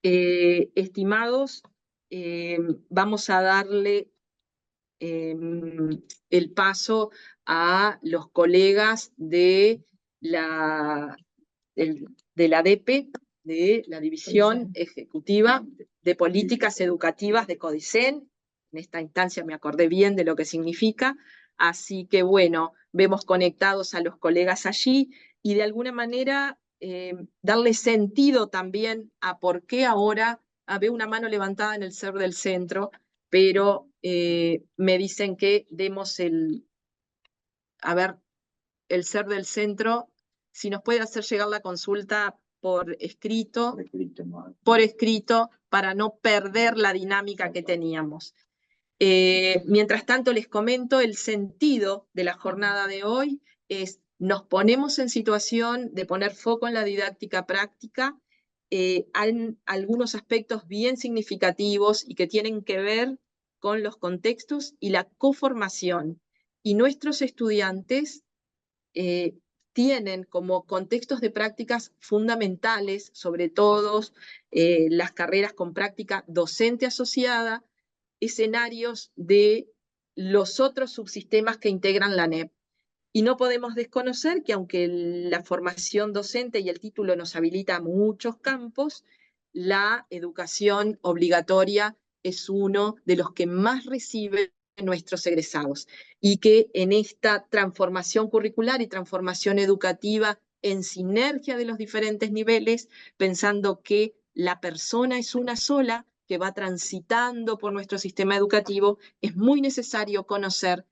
Estimados, vamos a darle el paso a los colegas de de la DEPE, de la División Ejecutiva de Políticas Educativas de CODICEN. En esta instancia me acordé bien de lo que significa, así que bueno, vemos conectados a los colegas allí y de alguna manera darle sentido también a por qué ahora veo una mano levantada en el ser del centro, pero me dicen que demos el ser del centro, si nos puede hacer llegar la consulta por escrito, para no perder la dinámica que teníamos. Mientras tanto, les comento el sentido de la jornada de hoy es: nos ponemos en situación de poner foco en la didáctica práctica, hay algunos aspectos bien significativos y que tienen que ver con los contextos y la coformación. Y nuestros estudiantes tienen como contextos de prácticas fundamentales, sobre todo las carreras con práctica docente asociada, escenarios de los otros subsistemas que integran la NEP. Y no podemos desconocer que aunque la formación docente y el título nos habilita a muchos campos, la educación obligatoria es uno de los que más reciben nuestros egresados, y que en esta transformación curricular y transformación educativa en sinergia de los diferentes niveles, pensando que la persona es una sola que va transitando por nuestro sistema educativo, es muy necesario conocer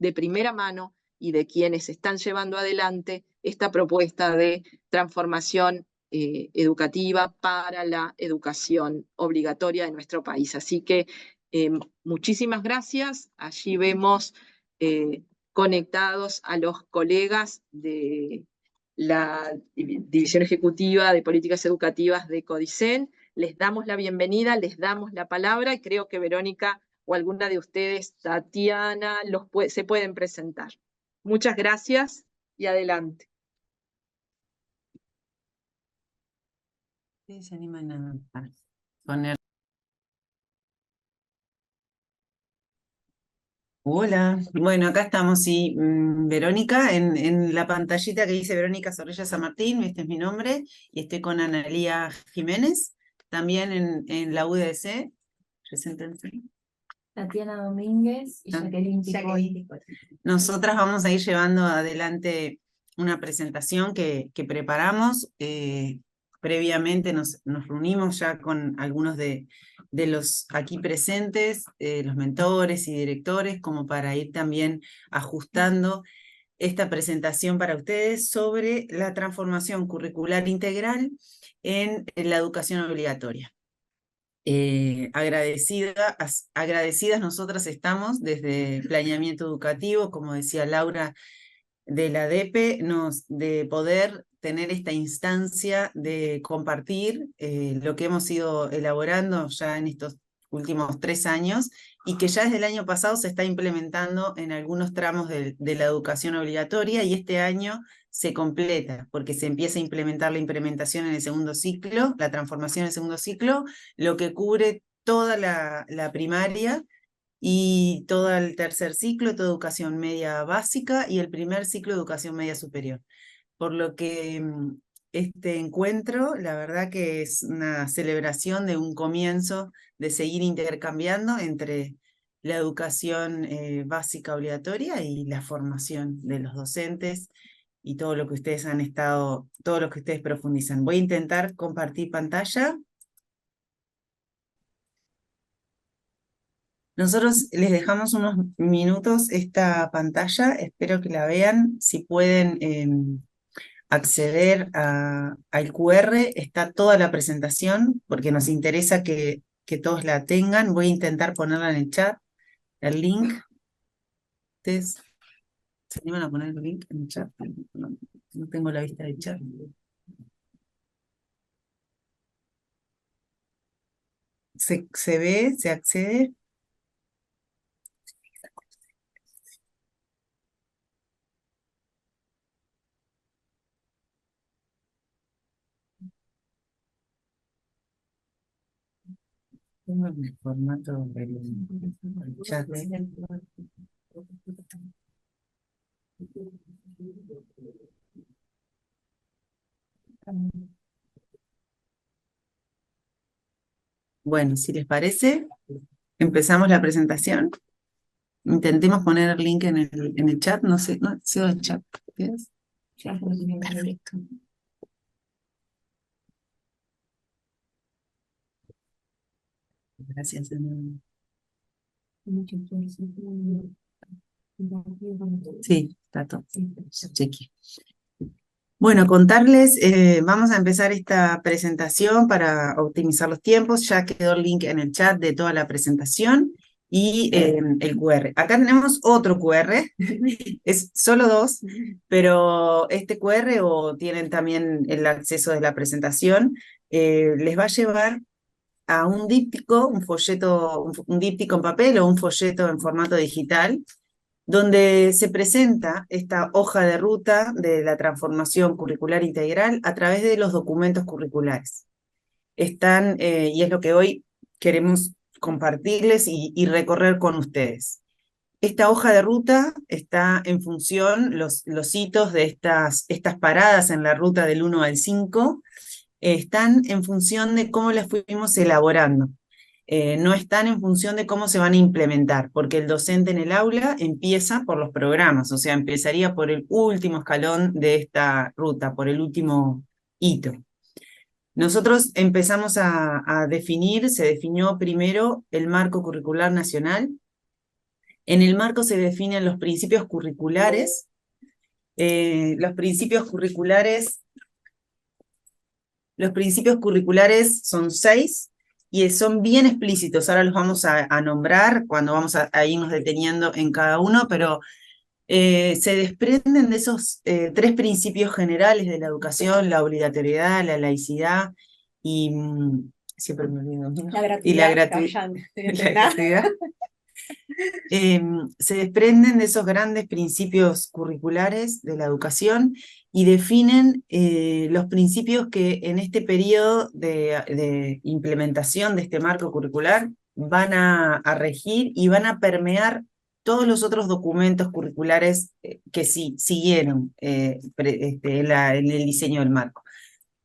de primera mano y de quienes están llevando adelante esta propuesta de transformación educativa para la educación obligatoria de nuestro país. Así que muchísimas gracias. Allí vemos conectados a los colegas de la División Ejecutiva de Políticas Educativas de CODICEN. Les damos la bienvenida, les damos la palabra y creo que Verónica o alguna de ustedes, Tatiana, se pueden presentar. Muchas gracias y adelante. ¿Se animan a poner? Hola, bueno, acá estamos, sí, Verónica, en la pantallita que dice Verónica Zorrilla San Martín, este es mi nombre, y estoy con Analía Jiménez, también en la UDC. Preséntense. Tatiana Domínguez y Jacqueline Picoy. Nosotras vamos a ir llevando adelante una presentación que preparamos. Previamente nos reunimos ya con algunos de los aquí presentes, los mentores y directores, como para ir también ajustando esta presentación para ustedes sobre la transformación curricular integral en la educación obligatoria. Agradecidas nosotras estamos desde Planeamiento Educativo, como decía Laura, de la DEPE, de poder tener esta instancia de compartir lo que hemos ido elaborando ya en estos últimos 3 años y que ya desde el año pasado se está implementando en algunos tramos de la educación obligatoria, y este año se completa porque se empieza a implementar la implementación en el segundo ciclo, la transformación en el segundo ciclo, lo que cubre toda la primaria y todo el tercer ciclo, toda educación media básica, y el primer ciclo de educación media superior. Por lo que este encuentro, la verdad que es una celebración de un comienzo, de seguir intercambiando entre la educación básica obligatoria y la formación de los docentes y todo lo que ustedes han estado, todo lo que ustedes profundizan. Voy a intentar compartir pantalla. Nosotros les dejamos unos minutos esta pantalla, espero que la vean. Si pueden acceder al QR, está toda la presentación, porque nos interesa que todos la tengan. Voy a intentar ponerla en el chat, el link. ¿Ustedes se animan a poner el link en el chat? No tengo la vista del chat. ¿Se ve? ¿Se accede? Tengo el formato del chat. Bueno, si les parece, empezamos la presentación. Intentemos poner el link en el chat. No sé, no sé el chat. ¿Ves? Perfecto. Gracias. Sí, está todo. Cheque. Bueno, contarles, vamos a empezar esta presentación para optimizar los tiempos. Ya quedó el link en el chat de toda la presentación y el QR. Acá tenemos otro QR, es solo dos, pero este QR o tienen también el acceso de la presentación, les va a llevar a un díptico, un folleto, un díptico en papel o un folleto en formato digital, donde se presenta esta hoja de ruta de la transformación curricular integral a través de los documentos curriculares. Están, y es lo que hoy queremos compartirles y recorrer con ustedes. Esta hoja de ruta está en función, los hitos de estas paradas en la ruta del 1 al 5, están en función de cómo las fuimos elaborando. No están en función de cómo se van a implementar, porque el docente en el aula empieza por los programas, o sea, empezaría por el último escalón de esta ruta, por el último hito. Nosotros empezamos a definir, se definió primero el marco curricular nacional. En el marco se definen los principios curriculares. Los principios curriculares son 6, y son bien explícitos. Ahora los vamos a nombrar cuando vamos a irnos deteniendo en cada uno, pero se desprenden de esos 3 principios generales de la educación: la obligatoriedad, la laicidad y siempre me olvido. La gratuidad. Y la gratuidad. Se desprenden de esos grandes principios curriculares de la educación y definen los principios que en este periodo de implementación de este marco curricular van a regir y van a permear todos los otros documentos curriculares que siguieron en el diseño del marco.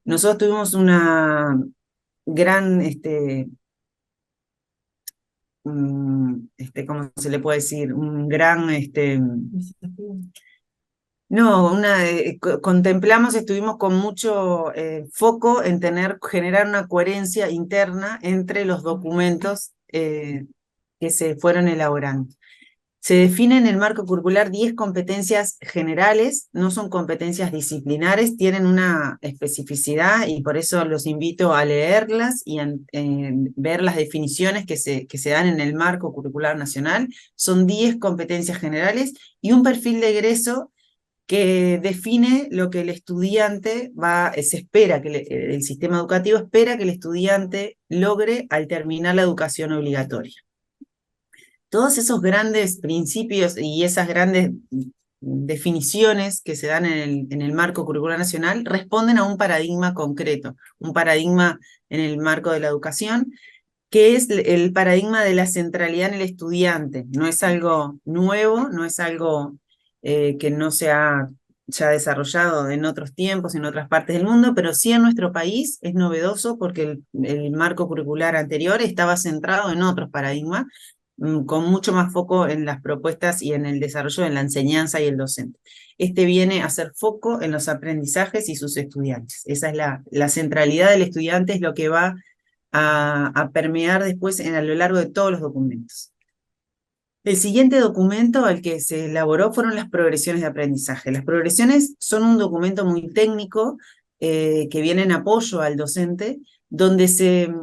Nosotros tuvimos una gran ¿cómo se le puede decir? Un gran, contemplamos, estuvimos con mucho foco en generar una coherencia interna entre los documentos que se fueron elaborando. Se define en el marco curricular 10 competencias generales, no son competencias disciplinares, tienen una especificidad y por eso los invito a leerlas y a ver las definiciones que se dan en el marco curricular nacional. Son 10 competencias generales y un perfil de egreso que define lo que el estudiante se espera, que el sistema educativo espera que el estudiante logre al terminar la educación obligatoria. Todos esos grandes principios y esas grandes definiciones que se dan en el marco curricular nacional responden a un paradigma concreto, un paradigma en el marco de la educación, que es el paradigma de la centralidad en el estudiante. No es algo nuevo, no es algo que no se ha ya desarrollado en otros tiempos, en otras partes del mundo, pero sí en nuestro país es novedoso porque el marco curricular anterior estaba centrado en otros paradigmas, con mucho más foco en las propuestas y en el desarrollo de la enseñanza y el docente. Este viene a hacer foco en los aprendizajes y sus estudiantes. Esa es la centralidad del estudiante, es lo que va a permear después a lo largo de todos los documentos. El siguiente documento al que se elaboró fueron las progresiones de aprendizaje. Las progresiones son un documento muy técnico que viene en apoyo al docente, donde se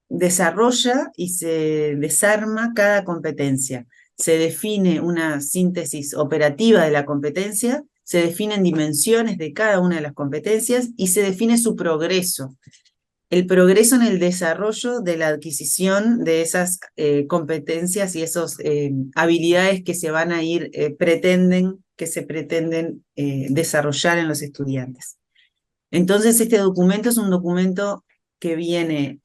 desarrolla y se desarma cada competencia. Se define una síntesis operativa de la competencia, se definen dimensiones de cada una de las competencias y se define su progreso. El progreso en el desarrollo de la adquisición de esas competencias y esas habilidades que se van a ir, que se pretenden desarrollar en los estudiantes. Entonces este documento es un documento que viene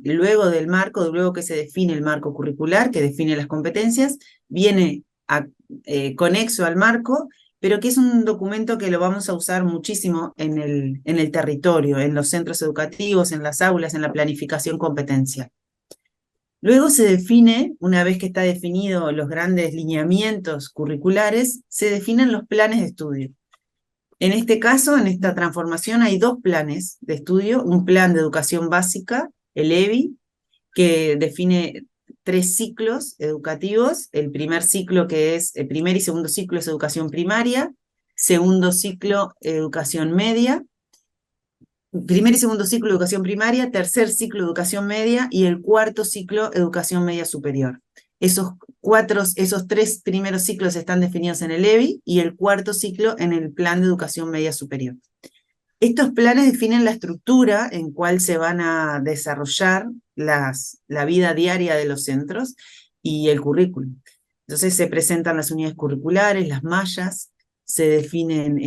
luego del marco, luego que se define el marco curricular, que define las competencias, viene conexo al marco, pero que es un documento que lo vamos a usar muchísimo en el territorio, en los centros educativos, en las aulas, en la planificación competencial. Luego se define, una vez que está definido los grandes lineamientos curriculares, se definen los planes de estudio. En este caso, en esta transformación, hay dos planes de estudio, un plan de educación básica, el EBI, que define 3 ciclos educativos. El primer ciclo, que es el primer y segundo ciclo, es educación primaria, segundo ciclo, educación media, primer y segundo ciclo, educación primaria, tercer ciclo, educación media, y el cuarto ciclo, educación media superior. Esos 3 primeros ciclos están definidos en el EBI y el cuarto ciclo en el Plan de Educación Media Superior. Estos planes definen la estructura en cual se van a desarrollar la vida diaria de los centros y el currículum. Entonces se presentan las unidades curriculares, las mallas, se definen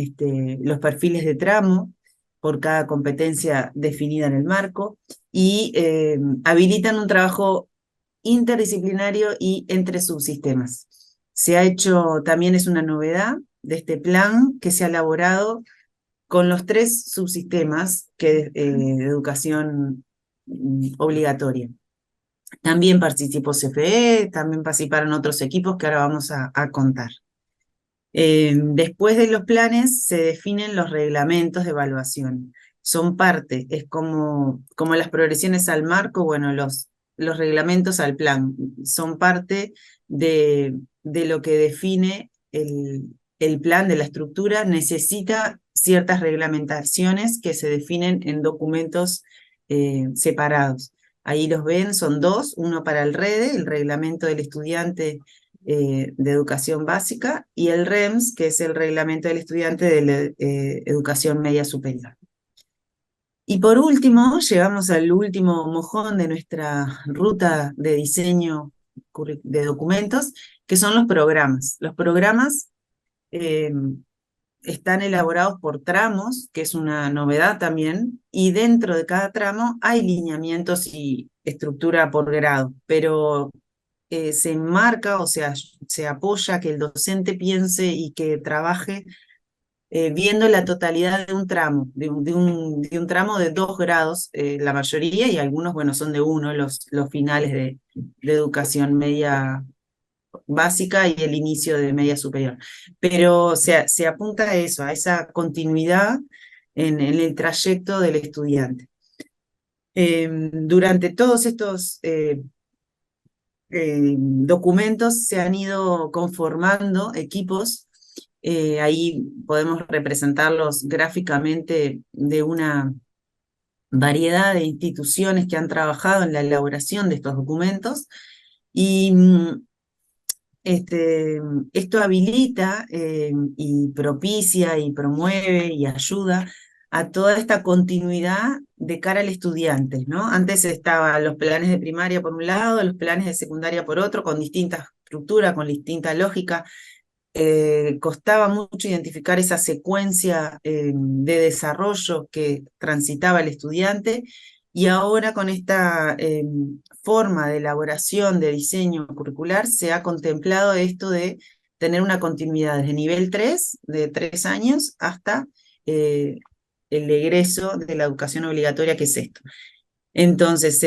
los perfiles de tramo por cada competencia definida en el marco y habilitan un trabajo interdisciplinario y entre subsistemas. Se ha hecho, también es una novedad de este plan, que se ha elaborado con los 3 subsistemas de educación obligatoria. También participó CFE, también participaron otros equipos que ahora vamos a contar. Después de los planes se definen los reglamentos de evaluación. Son parte, es como las progresiones al marco, bueno, los reglamentos al plan. Son parte de lo que define el plan, de la estructura. Necesita ciertas reglamentaciones que se definen en documentos separados. Ahí los ven, son 2, uno para el REDE, el Reglamento del Estudiante de Educación Básica, y el REMS, que es el Reglamento del Estudiante de la Educación Media Superior. Y por último, llegamos al último mojón de nuestra ruta de diseño de documentos, que son los programas. Los programas están elaborados por tramos, que es una novedad también, y dentro de cada tramo hay lineamientos y estructura por grado, pero se enmarca o sea, se apoya que el docente piense y que trabaje viendo la totalidad de un tramo, de un tramo de 2 grados, la mayoría, y algunos, bueno, son de 1, los finales de educación media básica y el inicio de media superior. Pero se apunta a eso, a esa continuidad en el trayecto del estudiante. Durante todos estos documentos se han ido conformando equipos, ahí podemos representarlos gráficamente, de una variedad de instituciones que han trabajado en la elaboración de estos documentos, y esto habilita y propicia y promueve y ayuda a toda esta continuidad de cara al estudiante, ¿no? Antes estaban los planes de primaria por un lado, los planes de secundaria por otro, con distinta estructura, con distinta lógica. Costaba mucho identificar esa secuencia de desarrollo que transitaba el estudiante, y ahora con esta forma de elaboración de diseño curricular se ha contemplado esto de tener una continuidad desde nivel 3, de 3 años, hasta el egreso de la educación obligatoria, que es esto. Entonces,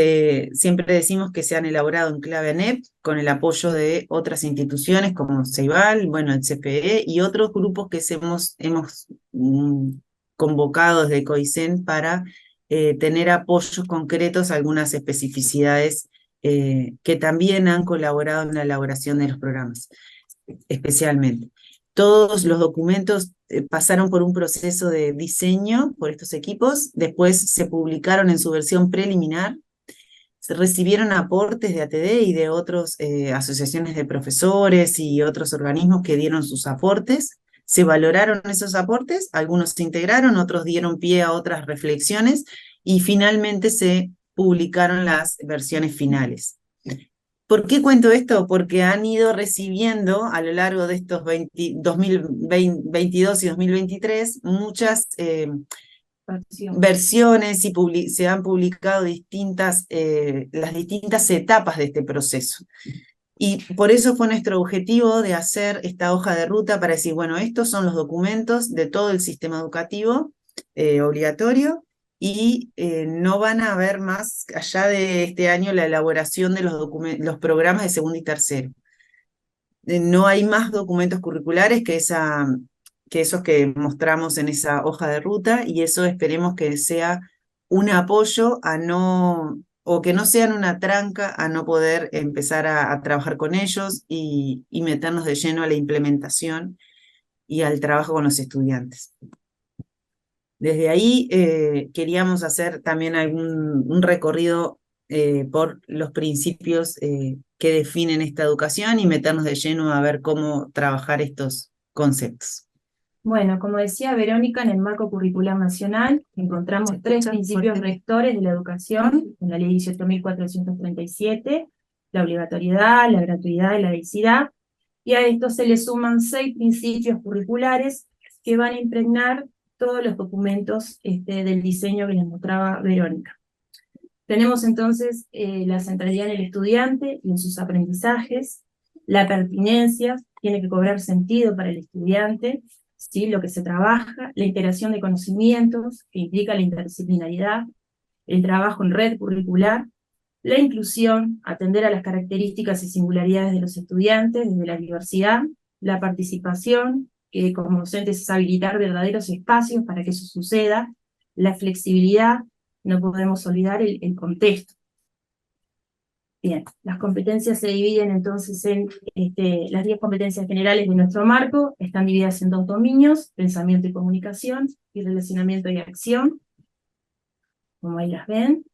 siempre decimos que se han elaborado en clave ANEP con el apoyo de otras instituciones como CEIBAL, bueno, el CPE y otros grupos que hemos convocado desde COICEN para tener apoyos concretos a algunas especificidades que también han colaborado en la elaboración de los programas, especialmente. Todos los documentos pasaron por un proceso de diseño por estos equipos, después se publicaron en su versión preliminar, se recibieron aportes de ATD y de otras asociaciones de profesores y otros organismos que dieron sus aportes, se valoraron esos aportes, algunos se integraron, otros dieron pie a otras reflexiones, y finalmente se publicaron las versiones finales. ¿Por qué cuento esto? Porque han ido recibiendo a lo largo de estos 2022 y 2023 muchas versiones y se han publicado las distintas etapas de este proceso. Y por eso fue nuestro objetivo de hacer esta hoja de ruta para decir, bueno, estos son los documentos de todo el sistema educativo obligatorio, y no van a haber más allá de este año la elaboración de los programas de segundo y tercero. No hay más documentos curriculares que esos que mostramos en esa hoja de ruta, y eso esperemos que sea un apoyo o que no sean una tranca a no poder empezar a trabajar con ellos y meternos de lleno a la implementación y al trabajo con los estudiantes. Desde ahí queríamos hacer también un recorrido por los principios que definen esta educación y meternos de lleno a ver cómo trabajar estos conceptos. Bueno, como decía Verónica, en el marco curricular nacional encontramos 3 principios rectores de la educación, en la ley 18.437, la obligatoriedad, la gratuidad y la laicidad, y a esto se le suman 6 principios curriculares que van a impregnar todos los documentos del diseño que les mostraba Verónica. Tenemos entonces la centralidad en el estudiante y en sus aprendizajes, la pertinencia, tiene que cobrar sentido para el estudiante, ¿sí? Lo que se trabaja, la integración de conocimientos, que implica la interdisciplinaridad, el trabajo en red curricular, la inclusión, atender a las características y singularidades de los estudiantes desde la diversidad, la participación, que como docentes es habilitar verdaderos espacios para que eso suceda, la flexibilidad, no podemos olvidar el contexto. Bien, las competencias se dividen entonces en las 10 competencias generales de nuestro marco, están divididas en 2 dominios, pensamiento y comunicación, y relacionamiento y acción, como ahí las ven.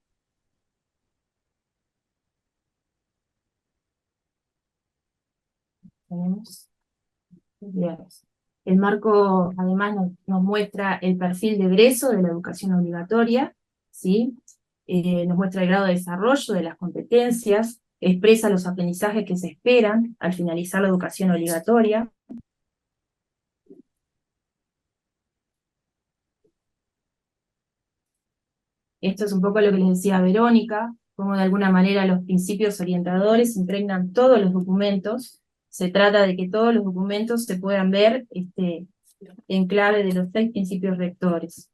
Tenemos. Bien. El marco además nos muestra el perfil de egreso de la educación obligatoria, ¿sí? Nos muestra el grado de desarrollo de las competencias, expresa los aprendizajes que se esperan al finalizar la educación obligatoria. Esto es un poco lo que les decía Verónica, cómo de alguna manera los principios orientadores impregnan todos los documentos. Se trata de que todos los documentos se puedan ver en clave de los 6 principios rectores.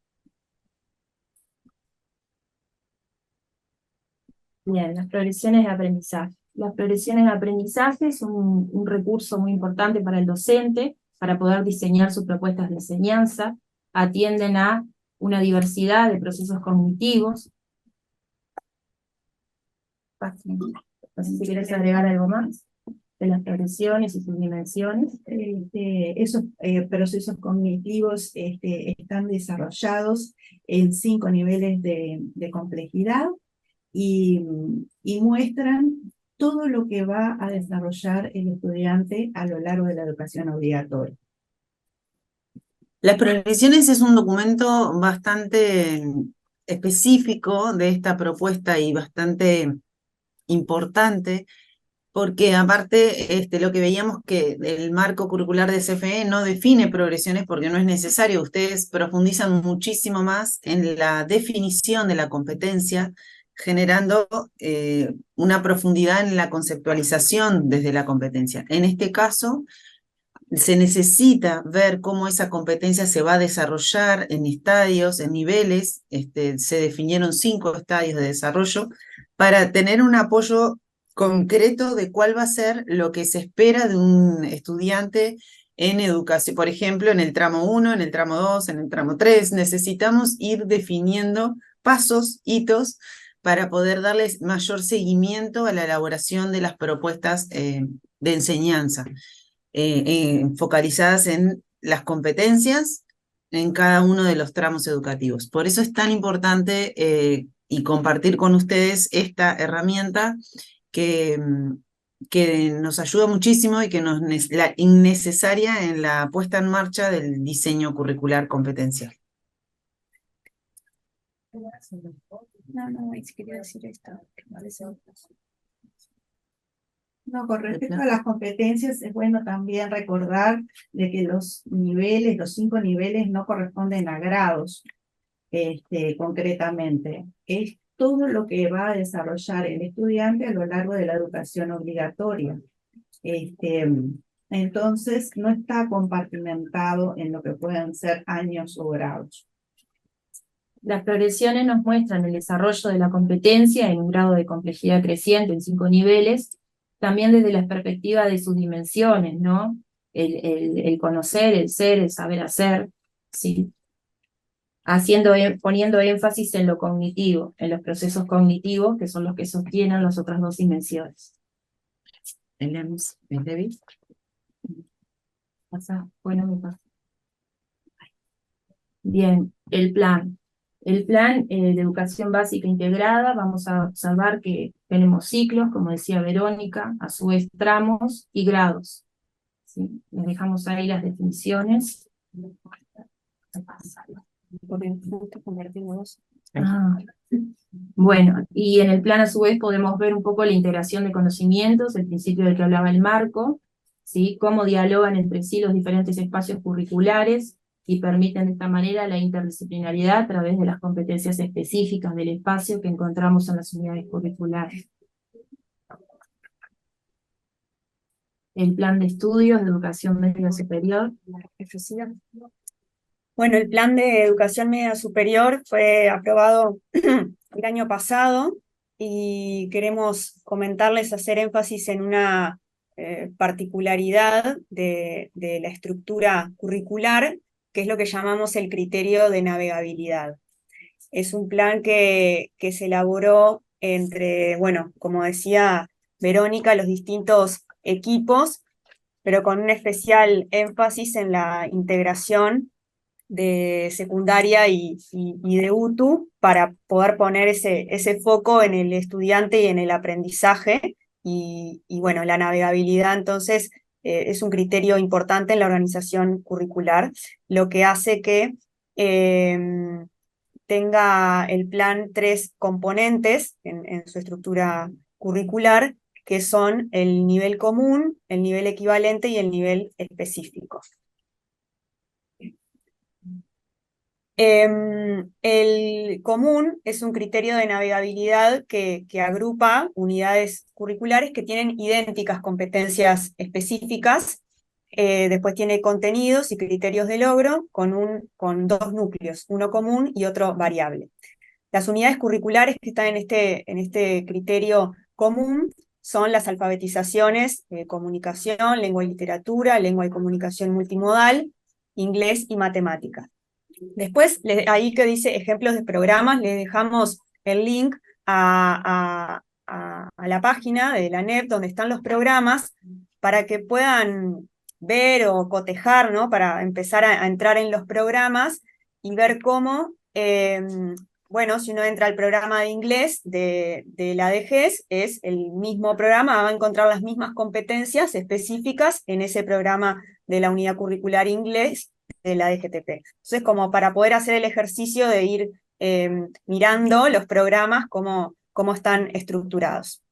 Bien, las progresiones de aprendizaje. Las progresiones de aprendizaje son un recurso muy importante para el docente, para poder diseñar sus propuestas de enseñanza, atienden a una diversidad de procesos cognitivos. No sé si quieres agregar algo más de las progresiones y sus dimensiones. Esos procesos cognitivos están desarrollados en 5 niveles de complejidad y muestran todo lo que va a desarrollar el estudiante a lo largo de la educación obligatoria. Las progresiones es un documento bastante específico de esta propuesta y bastante importante, porque aparte lo que veíamos que el marco curricular de CFE no define progresiones porque no es necesario. Ustedes profundizan muchísimo más en la definición de la competencia, generando una profundidad en la conceptualización desde la competencia. En este caso, se necesita ver cómo esa competencia se va a desarrollar en estadios, en niveles. Se definieron 5 estadios de desarrollo para tener un apoyo concreto de cuál va a ser lo que se espera de un estudiante en educación. Por ejemplo, en el tramo 1, en el tramo 2, en el tramo 3, necesitamos ir definiendo pasos, hitos, para poder darles mayor seguimiento a la elaboración de las propuestas de enseñanza, focalizadas en las competencias en cada uno de los tramos educativos. Por eso es tan importante y compartir con ustedes esta herramienta que nos ayuda muchísimo y que es innecesaria en la puesta en marcha del diseño curricular competencial. No, quería decir esto. No, con respecto a las competencias, es bueno también recordar de que los 5 niveles no corresponden a grados. concretamente. Es todo lo que va a desarrollar el estudiante a lo largo de la educación obligatoria. Entonces, no está compartimentado en lo que pueden ser años o grados. Las progresiones nos muestran el desarrollo de la competencia en un grado de complejidad creciente en 5 niveles, también desde la perspectiva de sus dimensiones, ¿no? El conocer, el ser, el saber hacer, ¿sí? Poniendo énfasis en lo cognitivo, en los procesos cognitivos, que son los que sostienen las otras 2 dimensiones. ¿Pasa? Bueno, me pasa. Bien, el plan. El plan de educación básica integrada, vamos a observar que tenemos ciclos, como decía Verónica, a su vez tramos y grados. ¿Sí? Les dejamos ahí las definiciones. Bueno, y en el plan a su vez podemos ver un poco la integración de conocimientos, el principio del que hablaba el Marco, ¿sí? Cómo dialogan entre sí los diferentes espacios curriculares y permiten de esta manera la interdisciplinaridad a través de las competencias específicas del espacio que encontramos en las unidades curriculares. El plan de estudios de educación media superior. Bueno, el plan de educación media superior fue aprobado el año pasado y queremos comentarles, hacer énfasis en una particularidad de la estructura curricular, que es lo que llamamos el criterio de navegabilidad. Es un plan que se elaboró entre, bueno, como decía Verónica, los distintos equipos, pero con un especial énfasis en la integración de secundaria y de UTU para poder poner ese foco en el estudiante y en el aprendizaje, y bueno, la navegabilidad entonces es un criterio importante en la organización curricular, lo que hace que tenga el plan 3 componentes en su estructura curricular, que son el nivel común, el nivel equivalente y el nivel específico. El común es un criterio de navegabilidad que agrupa unidades curriculares que tienen idénticas competencias específicas. Después tiene contenidos y criterios de logro con 2 núcleos, uno común y otro variable. Las unidades curriculares que están en este criterio común son las alfabetizaciones, comunicación, lengua y literatura, lengua y comunicación multimodal, inglés y matemáticas. Después, ahí que dice ejemplos de programas, le dejamos el link a la página de la NEP donde están los programas para que puedan ver o cotejar, ¿no? Para empezar a entrar en los programas y ver cómo, bueno, si uno entra al programa de inglés de la DGES, es el mismo programa, va a encontrar las mismas competencias específicas en ese programa de la unidad curricular inglés de la DGTP. Entonces, como para poder hacer el ejercicio de ir mirando los programas, cómo están estructurados.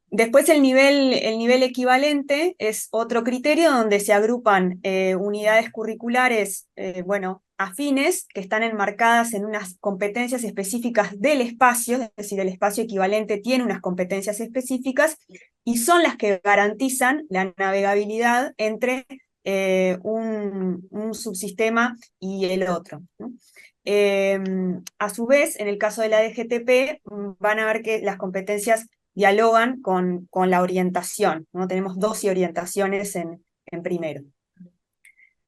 Después el nivel equivalente es otro criterio donde se agrupan unidades curriculares, bueno, afines, que están enmarcadas en unas competencias específicas del espacio, es decir, el espacio equivalente tiene unas competencias específicas, y son las que garantizan la navegabilidad entre un subsistema y el otro, ¿no? A su vez, en el caso de la DGTP, van a ver que las competencias dialogan con la orientación, ¿no? Tenemos 12 orientaciones en primero.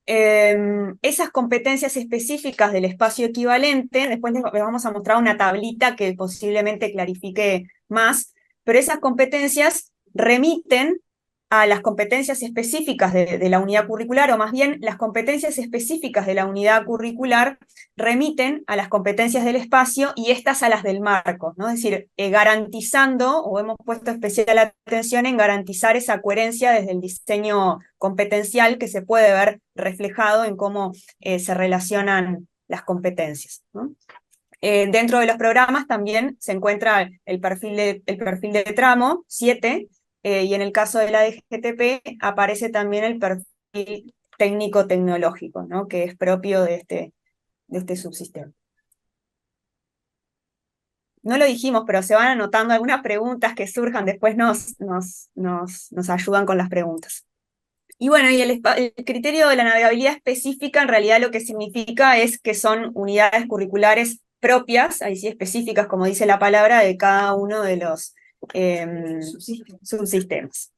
Esas competencias específicas del espacio equivalente, después les vamos a mostrar una tablita que posiblemente clarifique más, pero esas competencias remiten a las competencias específicas de la unidad curricular, o más bien las competencias específicas de la unidad curricular remiten a las competencias del espacio y estas a las del marco, ¿no? Es decir, garantizando, o hemos puesto especial atención en garantizar esa coherencia desde el diseño competencial que se puede ver reflejado en cómo se relacionan las competencias, ¿no? Dentro de los programas también se encuentra el perfil de tramo 7, y en el caso de la DGTP aparece también el perfil técnico-tecnológico, ¿no? Que es propio de este subsistema. No lo dijimos, pero se van anotando algunas preguntas que surjan, después nos ayudan con las preguntas. Y bueno, y el criterio de la navegabilidad específica en realidad lo que significa es que son unidades curriculares propias, ahí sí específicas, como dice la palabra, de cada uno de los subsistemas.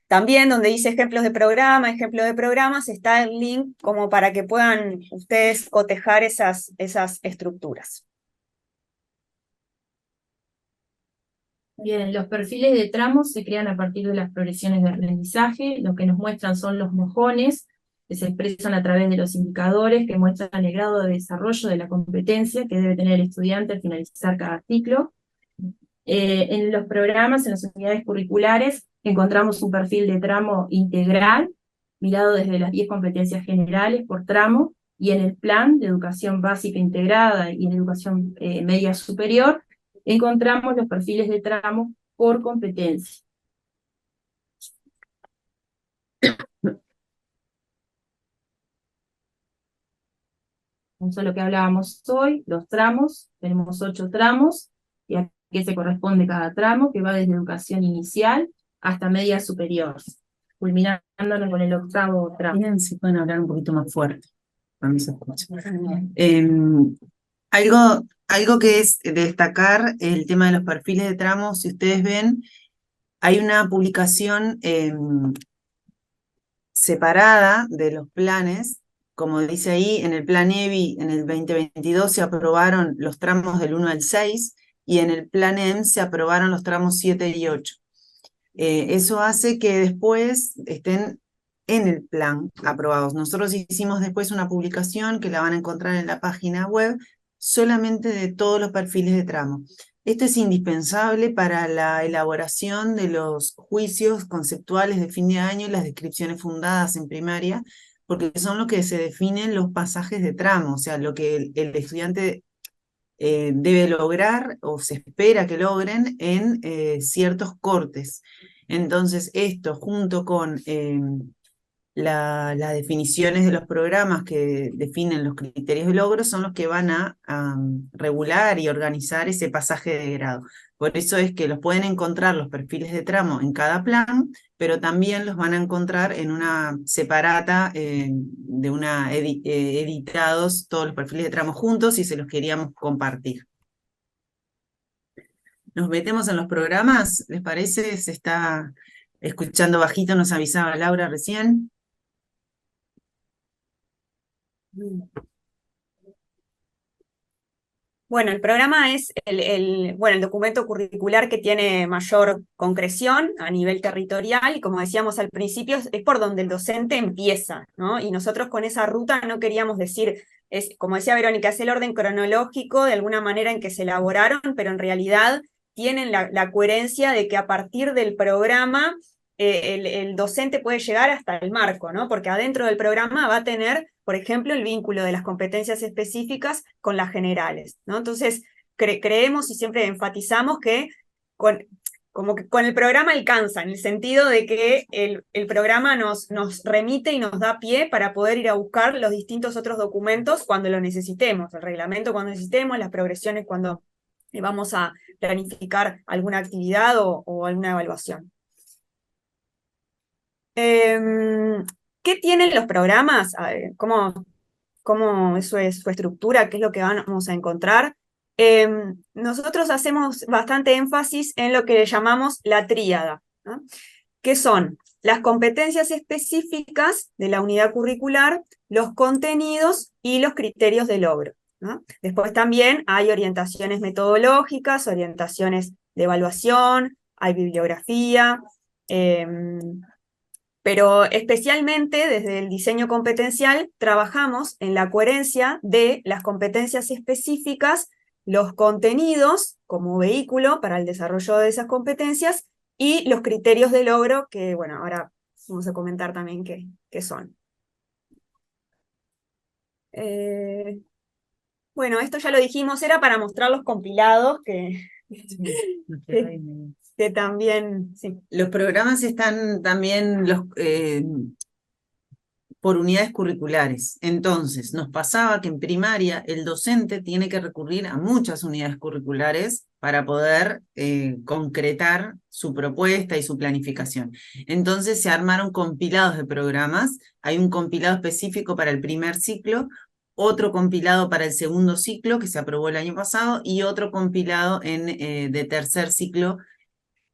También donde dice ejemplos de programas, está el link como para que puedan ustedes cotejar esas estructuras. Bien, los perfiles de tramos se crean a partir de las progresiones de aprendizaje. Lo que nos muestran son los mojones, que se expresan a través de los indicadores que muestran el grado de desarrollo de la competencia que debe tener el estudiante al finalizar cada ciclo. En los programas, en las unidades curriculares, encontramos un perfil de tramo integral, mirado desde las 10 competencias generales por tramo, y en el plan de educación básica integrada y en educación media superior, encontramos los perfiles de tramo por competencia. Eso es lo que hablábamos hoy, los tramos, tenemos 8 tramos, y a qué se corresponde cada tramo, que va desde educación inicial hasta media superior, culminándonos con el 8º tramo. Miren si pueden hablar un poquito más fuerte, cuando se escucha. Algo que es de destacar, el tema de los perfiles de tramos, si ustedes ven, hay una publicación separada de los planes, como dice ahí, en el plan EBI en el 2022 se aprobaron los tramos del 1 al 6, y en el plan EM se aprobaron los tramos 7 y 8. Eso hace que después estén en el plan aprobados. Nosotros hicimos después una publicación que la van a encontrar en la página web, solamente de todos los perfiles de tramo. Esto es indispensable para la elaboración de los juicios conceptuales de fin de año y las descripciones fundadas en primaria, porque son lo que se definen los pasajes de tramo, o sea, lo que el estudiante debe lograr o se espera que logren en ciertos cortes. Entonces, esto junto con las definiciones de los programas que definen los criterios de logro son los que van a regular y organizar ese pasaje de grado. Por eso es que los pueden encontrar los perfiles de tramo en cada plan, pero también los van a encontrar en una separata, editados todos los perfiles de tramo juntos, y se los queríamos compartir. Nos metemos en los programas, ¿les parece? Se está escuchando bajito, nos avisaba Laura recién. Bueno, el programa es el documento curricular que tiene mayor concreción a nivel territorial, y como decíamos al principio, es por donde el docente empieza, ¿no? Y nosotros con esa ruta no queríamos decir, como decía Verónica, es el orden cronológico de alguna manera en que se elaboraron, pero en realidad tienen la coherencia de que a partir del programa el docente puede llegar hasta el marco, ¿no? Porque adentro del programa va a tener, por ejemplo, el vínculo de las competencias específicas con las generales, ¿no? Entonces, creemos y siempre enfatizamos que como que con el programa alcanza, en el sentido de que el programa nos remite y nos da pie para poder ir a buscar los distintos otros documentos cuando lo necesitemos, el reglamento cuando necesitemos, las progresiones cuando vamos a planificar alguna actividad o alguna evaluación. ¿Qué tienen los programas? A ver, ¿cómo eso es su estructura? ¿Qué es lo que vamos a encontrar? Nosotros hacemos bastante énfasis en lo que le llamamos la tríada, ¿no? Que son las competencias específicas de la unidad curricular, los contenidos y los criterios de logro, ¿no? Después también hay orientaciones metodológicas, orientaciones de evaluación, hay bibliografía, pero especialmente desde el diseño competencial trabajamos en la coherencia de las competencias específicas, los contenidos como vehículo para el desarrollo de esas competencias y los criterios de logro que, bueno, ahora vamos a comentar también qué son. Bueno, esto ya lo dijimos, era para mostrar los compilados que también, sí. Los programas están también, por unidades curriculares. Entonces, nos pasaba que en primaria el docente tiene que recurrir a muchas unidades curriculares para poder concretar su propuesta y su planificación. Entonces se armaron compilados de programas, hay un compilado específico para el primer ciclo, otro compilado para el segundo ciclo que se aprobó el año pasado y otro compilado de tercer ciclo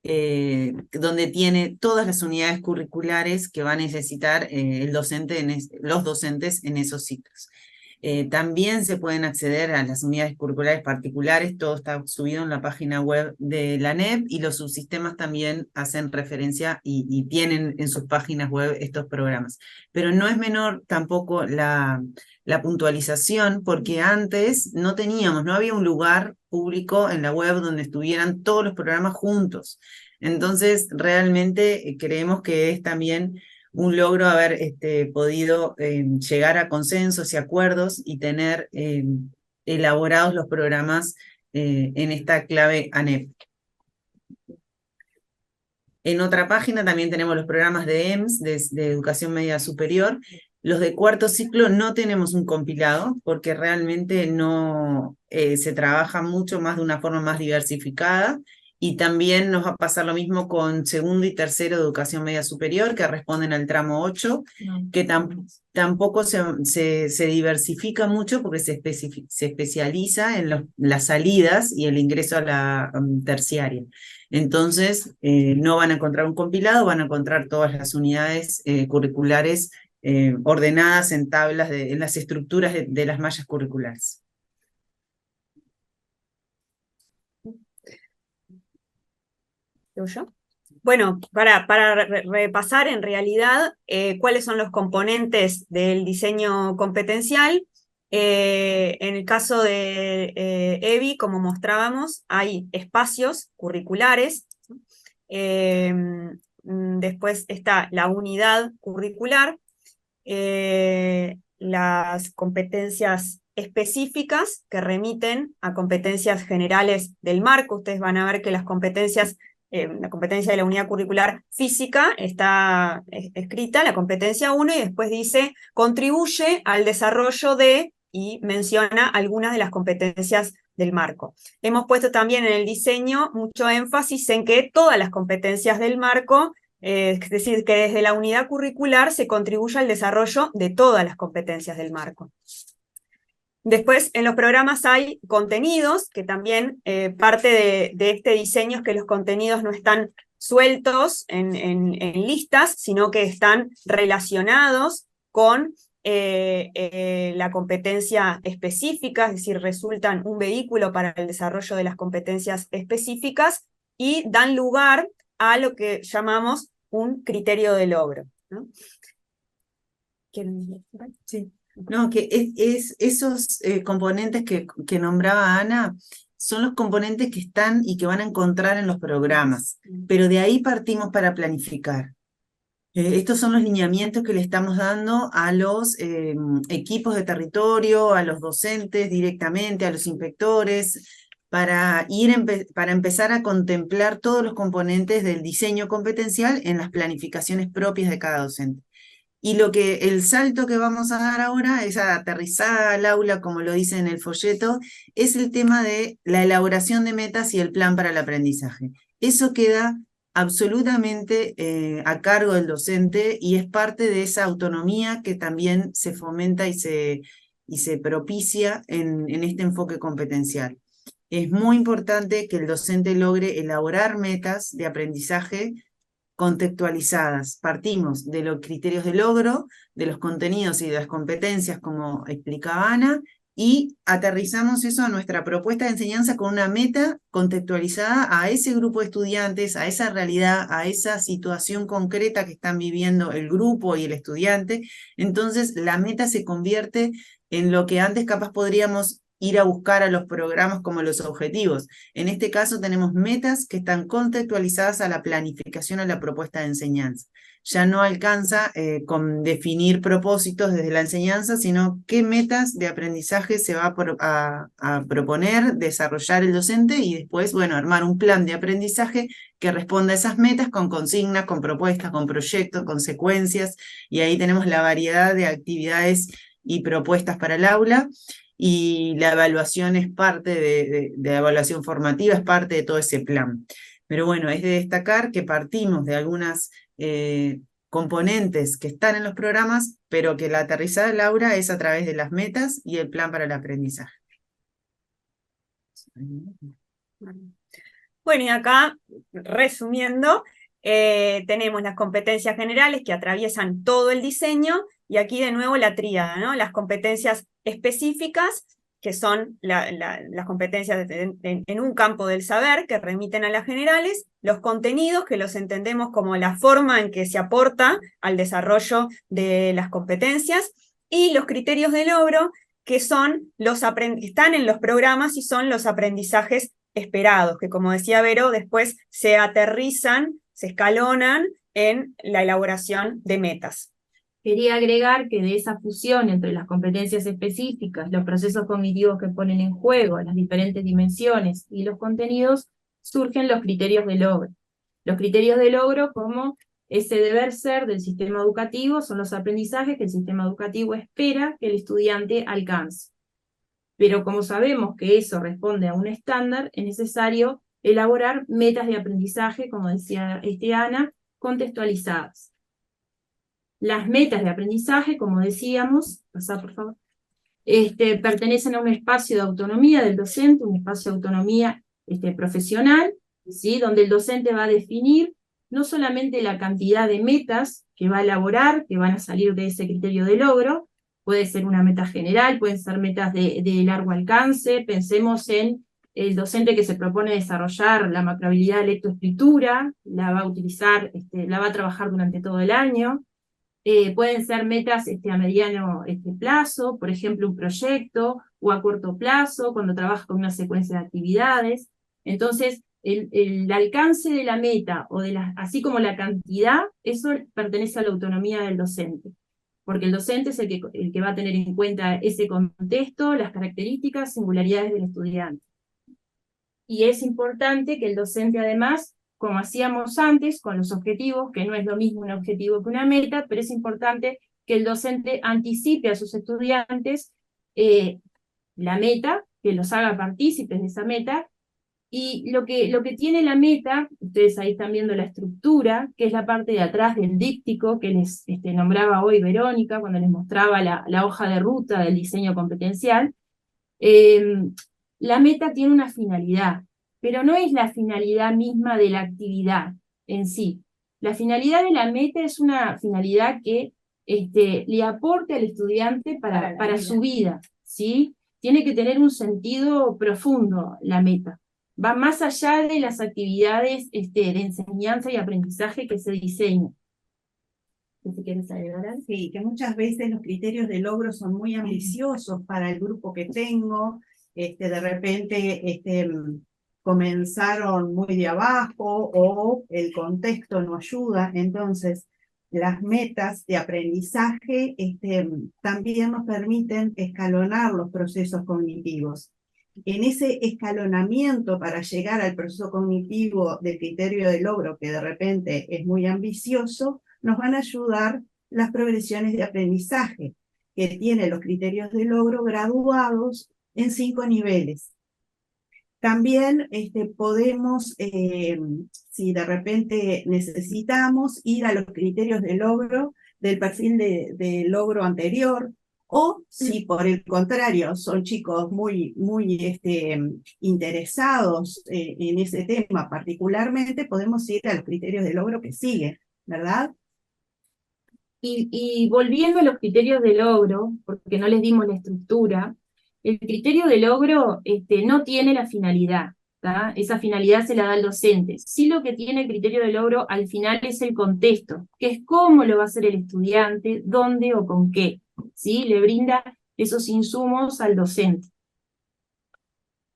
donde tiene todas las unidades curriculares que va a necesitar los docentes en esos ciclos. También se pueden acceder a las unidades curriculares particulares, todo está subido en la página web de la ANEP y los subsistemas también hacen referencia y tienen en sus páginas web estos programas. Pero no es menor tampoco la puntualización, porque antes no había un lugar público en la web donde estuvieran todos los programas juntos. Entonces, realmente creemos que es también un logro haber podido llegar a consensos y acuerdos y tener elaborados los programas en esta clave ANEP. En otra página también tenemos los programas de EMS, de Educación Media Superior. Los de cuarto ciclo no tenemos un compilado, porque realmente no se trabaja mucho más de una forma más diversificada, y también nos va a pasar lo mismo con segundo y tercero de Educación Media Superior, que responden al tramo 8, que tampoco se diversifica mucho porque se especializa en las salidas y el ingreso a la terciaria. Entonces, no van a encontrar un compilado, van a encontrar todas las unidades curriculares ordenadas en tablas, en las estructuras de las mallas curriculares. ¿Yo? Bueno, para repasar en realidad cuáles son los componentes del diseño competencial. En el caso de EBI, como mostrábamos, hay espacios curriculares. Después está la unidad curricular, las competencias específicas que remiten a competencias generales del marco. Ustedes van a ver que las competencias, la competencia de la unidad curricular física está escrita, la competencia 1, y después dice contribuye al desarrollo de, y menciona algunas de las competencias del marco. Hemos puesto también en el diseño mucho énfasis en que todas las competencias del marco, es decir, que desde la unidad curricular se contribuye al desarrollo de todas las competencias del marco. Después, en los programas hay contenidos, que también parte de este diseño es que los contenidos no están sueltos en listas, sino que están relacionados con la competencia específica, es decir, resultan un vehículo para el desarrollo de las competencias específicas y dan lugar a lo que llamamos un criterio de logro, ¿no? ¿Quieren? Sí. No, que esos componentes que nombraba Ana son los componentes que están y que van a encontrar en los programas, pero de ahí partimos para planificar. Estos son los lineamientos que le estamos dando a los equipos de territorio, a los docentes directamente, a los inspectores, para empezar a contemplar todos los componentes del diseño competencial en las planificaciones propias de cada docente. Y el salto que vamos a dar ahora, esa aterrizada al aula, como lo dice en el folleto, es el tema de la elaboración de metas y el plan para el aprendizaje. Eso queda absolutamente a cargo del docente y es parte de esa autonomía que también se fomenta y se propicia en este enfoque competencial. Es muy importante que el docente logre elaborar metas de aprendizaje contextualizadas. Partimos de los criterios de logro, de los contenidos y de las competencias, como explicaba Ana, y aterrizamos eso a nuestra propuesta de enseñanza con una meta contextualizada a ese grupo de estudiantes, a esa realidad, a esa situación concreta que están viviendo el grupo y el estudiante. Entonces la meta se convierte en lo que antes capaz podríamos ir a buscar a los programas como los objetivos. En este caso tenemos metas que están contextualizadas a la planificación, a la propuesta de enseñanza. Ya no alcanza con definir propósitos desde la enseñanza, sino qué metas de aprendizaje se va a proponer, desarrollar el docente y después, bueno, armar un plan de aprendizaje que responda a esas metas con consignas, con propuestas, con proyectos, con secuencias, y ahí tenemos la variedad de actividades y propuestas para el aula, y la evaluación es parte de la evaluación formativa, es parte de todo ese plan. Pero bueno, es de destacar que partimos de algunas componentes que están en los programas, pero que la aterrizada del aula es a través de las metas y el plan para el aprendizaje. Bueno, y acá, resumiendo, tenemos las competencias generales que atraviesan todo el diseño, y aquí de nuevo la tríada, ¿no? Las competencias específicas, que son las competencias en un campo del saber, que remiten a las generales, los contenidos, que los entendemos como la forma en que se aporta al desarrollo de las competencias, y los criterios de logro, que son están en los programas y son los aprendizajes esperados, que como decía Vero, después se aterrizan, se escalonan en la elaboración de metas. Quería agregar que de esa fusión entre las competencias específicas, los procesos cognitivos que ponen en juego, las diferentes dimensiones y los contenidos, surgen los criterios de logro. Los criterios de logro, como ese deber ser del sistema educativo, son los aprendizajes que el sistema educativo espera que el estudiante alcance. Pero como sabemos que eso responde a un estándar, es necesario elaborar metas de aprendizaje, como decía Ana, contextualizadas. Las metas de aprendizaje, como decíamos, pasá por favor, pertenecen a un espacio de autonomía del docente, un espacio de autonomía profesional, ¿sí? Donde el docente va a definir no solamente la cantidad de metas que va a elaborar, que van a salir de ese criterio de logro, puede ser una meta general, pueden ser metas de largo alcance. Pensemos en el docente que se propone desarrollar la macrohabilidad de lectoescritura, la va a utilizar, la va a trabajar durante todo el año. Pueden ser metas a mediano plazo, por ejemplo un proyecto, o a corto plazo, cuando trabaja con una secuencia de actividades. Entonces, el alcance de la meta, así como la cantidad, eso pertenece a la autonomía del docente, porque el docente es el que va a tener en cuenta ese contexto, las características, singularidades del estudiante. Y es importante que el docente además, como hacíamos antes con los objetivos, que no es lo mismo un objetivo que una meta, pero es importante que el docente anticipe a sus estudiantes la meta, que los haga partícipes de esa meta, y lo que tiene la meta, ustedes ahí están viendo la estructura, que es la parte de atrás del díptico, que les nombraba hoy Verónica, cuando les mostraba la hoja de ruta del diseño competencial. La meta tiene una finalidad, pero no es la finalidad misma de la actividad en sí. La finalidad de la meta es una finalidad que le aporte al estudiante para su vida, ¿sí? Tiene que tener un sentido profundo la meta. Va más allá de las actividades de enseñanza y aprendizaje que se diseñan. ¿Qué quieres agregar? Sí, que muchas veces los criterios de logro son muy ambiciosos para el grupo que tengo. De repente comenzaron muy de abajo o el contexto no ayuda. Entonces, las metas de aprendizaje también nos permiten escalonar los procesos cognitivos. En ese escalonamiento para llegar al proceso cognitivo del criterio de logro, que de repente es muy ambicioso, nos van a ayudar las progresiones de aprendizaje, que tienen los criterios de logro graduados en 5 niveles. También podemos, si de repente necesitamos, ir a los criterios de logro del perfil de logro anterior, o si por el contrario son chicos muy interesados en ese tema particularmente, podemos ir a los criterios de logro que siguen, ¿verdad? Y volviendo a los criterios de logro, porque no les dimos la estructura, el criterio de logro no tiene la finalidad, ¿tá? Esa finalidad se la da el docente. Sí, lo que tiene el criterio de logro al final es el contexto, que es cómo lo va a hacer el estudiante, dónde o con qué, ¿sí? Le brinda esos insumos al docente.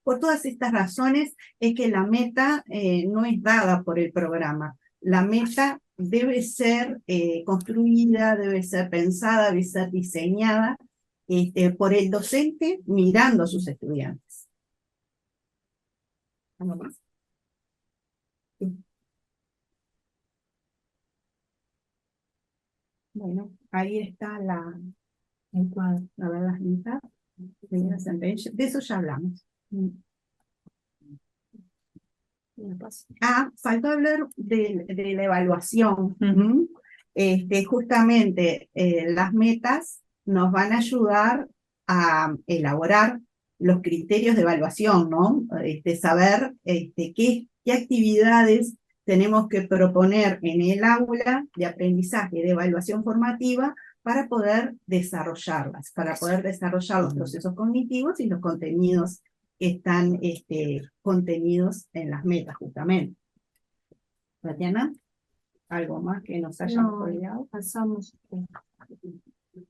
Por todas estas razones es que la meta no es dada por el programa. La meta debe ser construida, debe ser pensada, debe ser diseñada por el docente mirando a sus estudiantes. ¿Algo más? Sí. Bueno, ahí está el cuadro, la verdad, de eso ya hablamos. Faltó hablar de la evaluación. Justamente las metas nos van a ayudar a elaborar los criterios de evaluación, ¿no? Saber qué actividades tenemos que proponer en el aula de aprendizaje, de evaluación formativa, para poder desarrollarlas, para poder desarrollar los procesos cognitivos y los contenidos que están contenidos en las metas, justamente. Tatiana, ¿algo más que nos hayamos olvidado? Pasamos.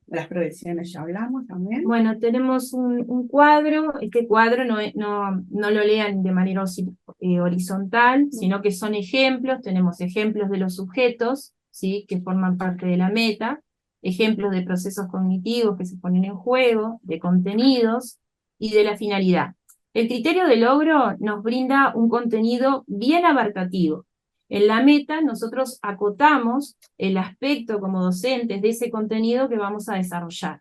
Las proyecciones ya hablamos también. Bueno, tenemos un cuadro. Este cuadro no lo lean de manera horizontal, sino que son ejemplos. Tenemos ejemplos de los sujetos, ¿sí?, que forman parte de la meta, ejemplos de procesos cognitivos que se ponen en juego, de contenidos y de la finalidad. El criterio de logro nos brinda un contenido bien abarcativo. En la meta nosotros acotamos el aspecto como docentes de ese contenido que vamos a desarrollar.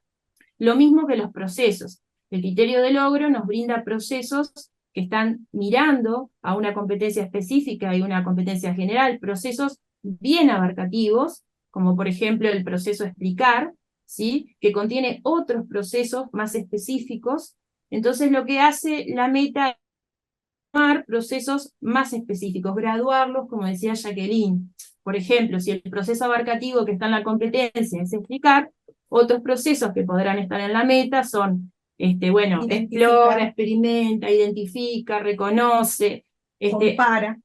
Lo mismo que los procesos. El criterio de logro nos brinda procesos que están mirando a una competencia específica y una competencia general, procesos bien abarcativos, como por ejemplo el proceso explicar, ¿sí?, que contiene otros procesos más específicos. Entonces lo que hace la meta es tomar procesos más específicos, graduarlos, como decía Jacqueline. Por ejemplo, si el proceso abarcativo que está en la competencia es explicar, otros procesos que podrán estar en la meta son, explora, experimenta, identifica, reconoce,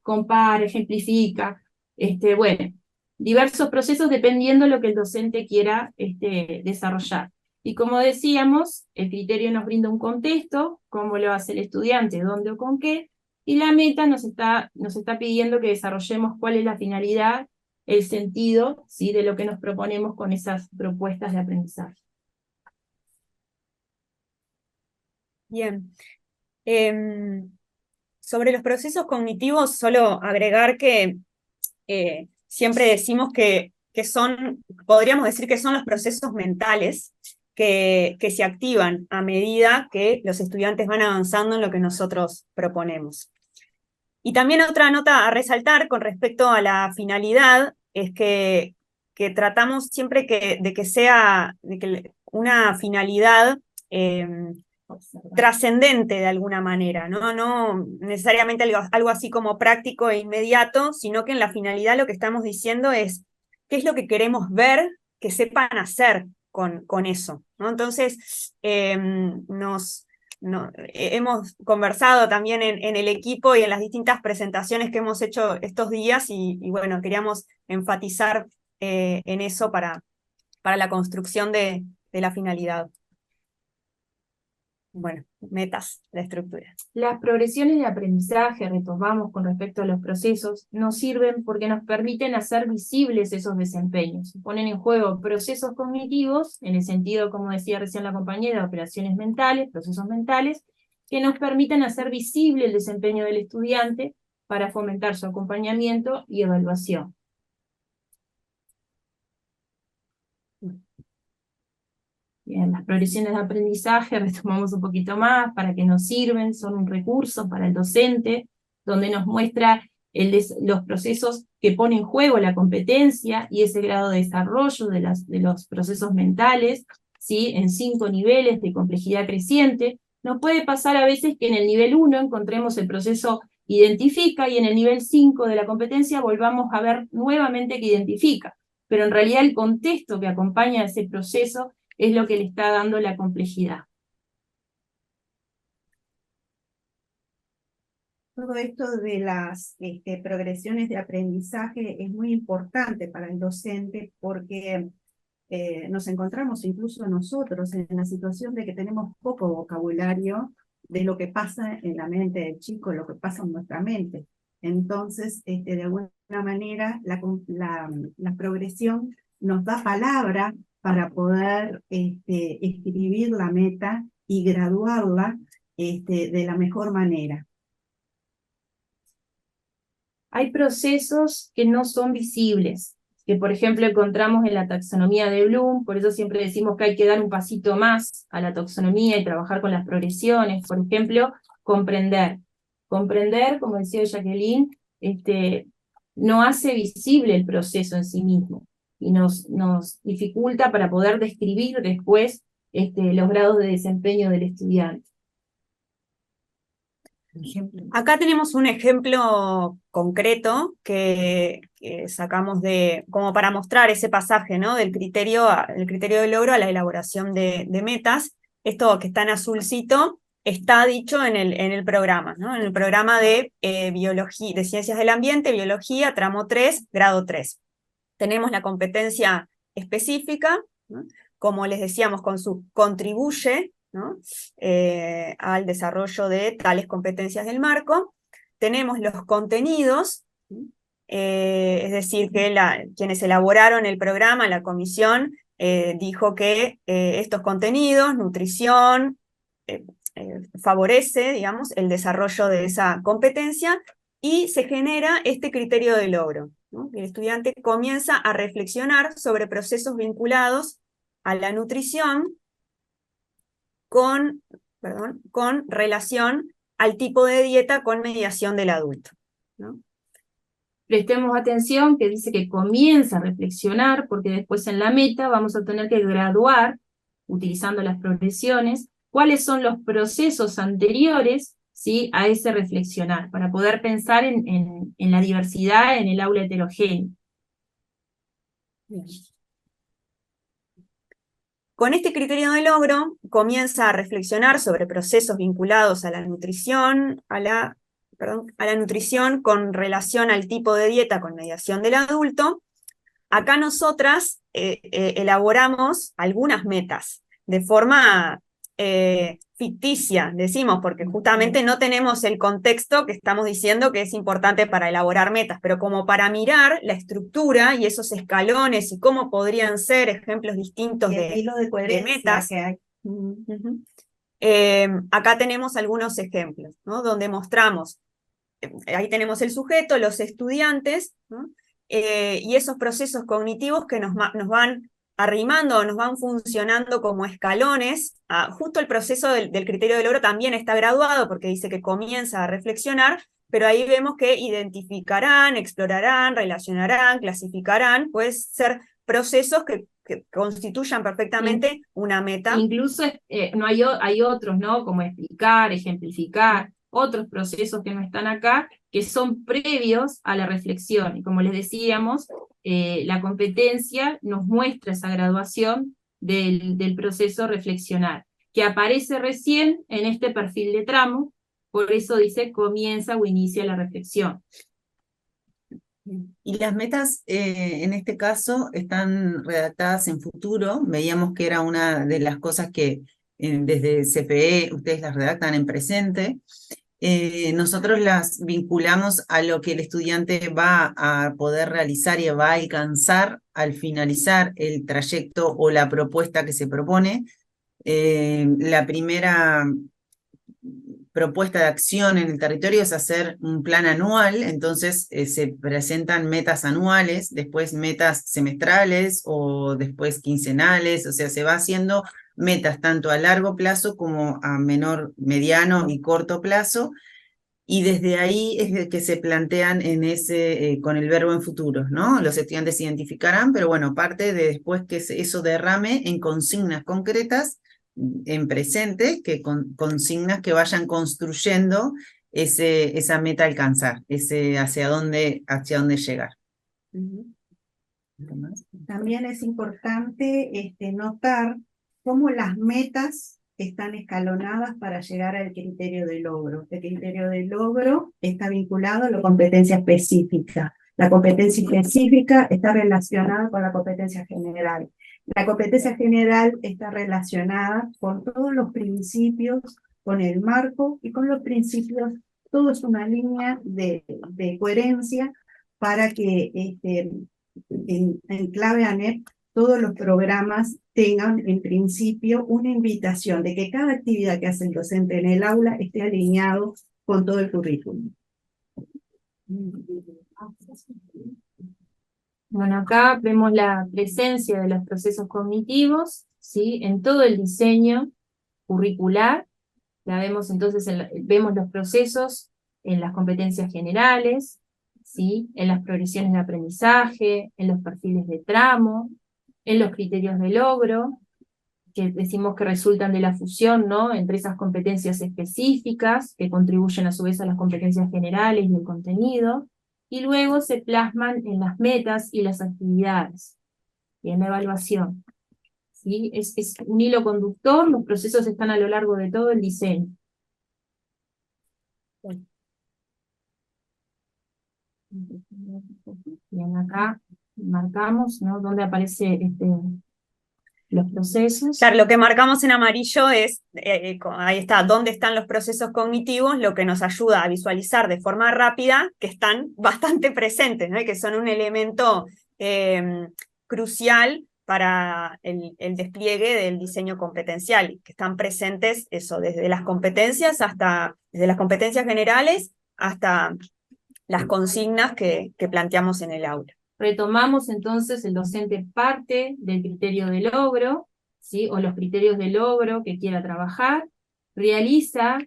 compara, ejemplifica, diversos procesos dependiendo de lo que el docente quiera desarrollar. Y como decíamos, el criterio nos brinda un contexto, cómo lo hace el estudiante, dónde o con qué, y la meta nos está pidiendo que desarrollemos cuál es la finalidad, el sentido, ¿sí?, de lo que nos proponemos con esas propuestas de aprendizaje. Bien. Sobre los procesos cognitivos, solo agregar que siempre decimos que podríamos decir que son los procesos mentales que se activan a medida que los estudiantes van avanzando en lo que nosotros proponemos. Y también otra nota a resaltar con respecto a la finalidad es que tratamos siempre de que sea una finalidad trascendente de alguna manera, no necesariamente algo así como práctico e inmediato, sino que en la finalidad lo que estamos diciendo es qué es lo que queremos ver que sepan hacer con eso, ¿no? Entonces, hemos conversado también en el equipo y en las distintas presentaciones que hemos hecho estos días y bueno, queríamos enfatizar en eso para la construcción de la finalidad. Bueno, metas, la estructura. Las progresiones de aprendizaje, retomamos con respecto a los procesos, nos sirven porque nos permiten hacer visibles esos desempeños. Ponen en juego procesos cognitivos, en el sentido, como decía recién la compañera, operaciones mentales, procesos mentales, que nos permiten hacer visible el desempeño del estudiante para fomentar su acompañamiento y evaluación. Bien, las progresiones de aprendizaje, retomamos un poquito más, para qué nos sirven, son un recurso para el docente, donde nos muestra los procesos que pone en juego la competencia y ese grado de desarrollo de los procesos mentales, ¿sí?, en 5 niveles de complejidad creciente. Nos puede pasar a veces que en el nivel 1 encontremos el proceso identifica y en el nivel 5 de la competencia volvamos a ver nuevamente que identifica, pero en realidad el contexto que acompaña a ese proceso es lo que le está dando la complejidad. Todo esto de las progresiones de aprendizaje es muy importante para el docente porque nos encontramos incluso nosotros en la situación de que tenemos poco vocabulario de lo que pasa en la mente del chico, lo que pasa en nuestra mente. Entonces, de alguna manera, la progresión nos da palabra para poder escribir la meta y graduarla de la mejor manera. Hay procesos que no son visibles, que por ejemplo encontramos en la taxonomía de Bloom, por eso siempre decimos que hay que dar un pasito más a la taxonomía y trabajar con las progresiones. Por ejemplo, comprender. Comprender, como decía Jacqueline, no hace visible el proceso en sí mismo y nos dificulta para poder describir después los grados de desempeño del estudiante. Acá tenemos un ejemplo concreto que sacamos como para mostrar ese pasaje, ¿no? Del criterio de logro a la elaboración de metas. Esto que está en azulcito está dicho en el programa, ¿no? En el programa de biología, de ciencias del ambiente, biología, tramo 3, grado 3. Tenemos la competencia específica, ¿no? Como les decíamos, con su contribuye, ¿no? Al desarrollo de tales competencias del marco. Tenemos los contenidos, es decir, que quienes elaboraron el programa, la comisión, dijo que estos contenidos, nutrición, favorece, digamos, el desarrollo de esa competencia y se genera este criterio de logro, ¿no? El estudiante comienza a reflexionar sobre procesos vinculados a la nutrición con relación al tipo de dieta con mediación del adulto, ¿no? Prestemos atención que dice que comienza a reflexionar, porque después en la meta vamos a tener que graduar, utilizando las progresiones, cuáles son los procesos anteriores, ¿sí?, a ese reflexionar, para poder pensar en la diversidad en el aula heterogénea. Bien. Con este criterio de logro, comienza a reflexionar sobre procesos vinculados a la nutrición, a la nutrición con relación al tipo de dieta con mediación del adulto. Acá nosotras elaboramos algunas metas de forma ficticia, decimos, porque justamente no tenemos el contexto que estamos diciendo que es importante para elaborar metas, pero como para mirar la estructura y esos escalones y cómo podrían ser ejemplos distintos de metas. Que hay. Acá tenemos algunos ejemplos, ¿no? Donde mostramos, ahí tenemos el sujeto, los estudiantes, ¿no? Y esos procesos cognitivos que nos van arrimando o nos van funcionando como escalones. Justo el proceso del criterio de logro también está graduado porque dice que comienza a reflexionar, pero ahí vemos que identificarán, explorarán, relacionarán, clasificarán, pueden ser procesos que constituyan perfectamente una meta. Incluso hay otros, ¿no? Como explicar, ejemplificar, otros procesos que no están acá, que son previos a la reflexión. Y como les decíamos, la competencia nos muestra esa graduación del proceso reflexionar, que aparece recién en este perfil de tramo, por eso dice comienza o inicia la reflexión. Y las metas, en este caso, están redactadas en futuro. Veíamos que era una de las cosas que desde CPE ustedes las redactan en presente. Nosotros las vinculamos a lo que el estudiante va a poder realizar y va a alcanzar al finalizar el trayecto o la propuesta que se propone. La primera propuesta de acción en el territorio es hacer un plan anual, entonces se presentan metas anuales, después metas semestrales o después quincenales, o sea, se va haciendo metas tanto a largo plazo como a menor, mediano y corto plazo, y desde ahí es que se plantean con el verbo en futuro, ¿no? Los estudiantes se identificarán, pero bueno, parte de después que eso derrame en consignas concretas, en presente, que consignas que vayan construyendo esa meta a alcanzar, hacia dónde llegar. También es importante notar cómo las metas están escalonadas para llegar al criterio de logro. El criterio de logro está vinculado a la competencia específica. La competencia específica está relacionada con la competencia general. La competencia general está relacionada con todos los principios con el marco y con los principios. Todo es una línea de coherencia para que en clave ANEP todos los programas tengan en principio una invitación de que cada actividad que hace el docente en el aula esté alineado con todo el currículum. Bueno, acá vemos la presencia de los procesos cognitivos, ¿sí? En todo el diseño curricular. La vemos entonces, vemos los procesos en las competencias generales, ¿sí? En las progresiones de aprendizaje, en los perfiles de tramo, en los criterios de logro, que decimos que resultan de la fusión, ¿no?, entre esas competencias específicas, que contribuyen a su vez a las competencias generales y el contenido, y luego se plasman en las metas y las actividades, y en la evaluación. ¿Sí? Es un hilo conductor, los procesos están a lo largo de todo el diseño. Bien, acá marcamos, ¿no?, dónde aparece los procesos. Claro, lo que marcamos en amarillo es, ahí está, dónde están los procesos cognitivos, lo que nos ayuda a visualizar de forma rápida que están bastante presentes, ¿no?, y que son un elemento crucial para el despliegue del diseño competencial, que están presentes eso, desde las competencias generales hasta las consignas que planteamos en el aula. Retomamos entonces, el docente parte del criterio de logro, ¿sí?, o los criterios de logro que quiera trabajar, realiza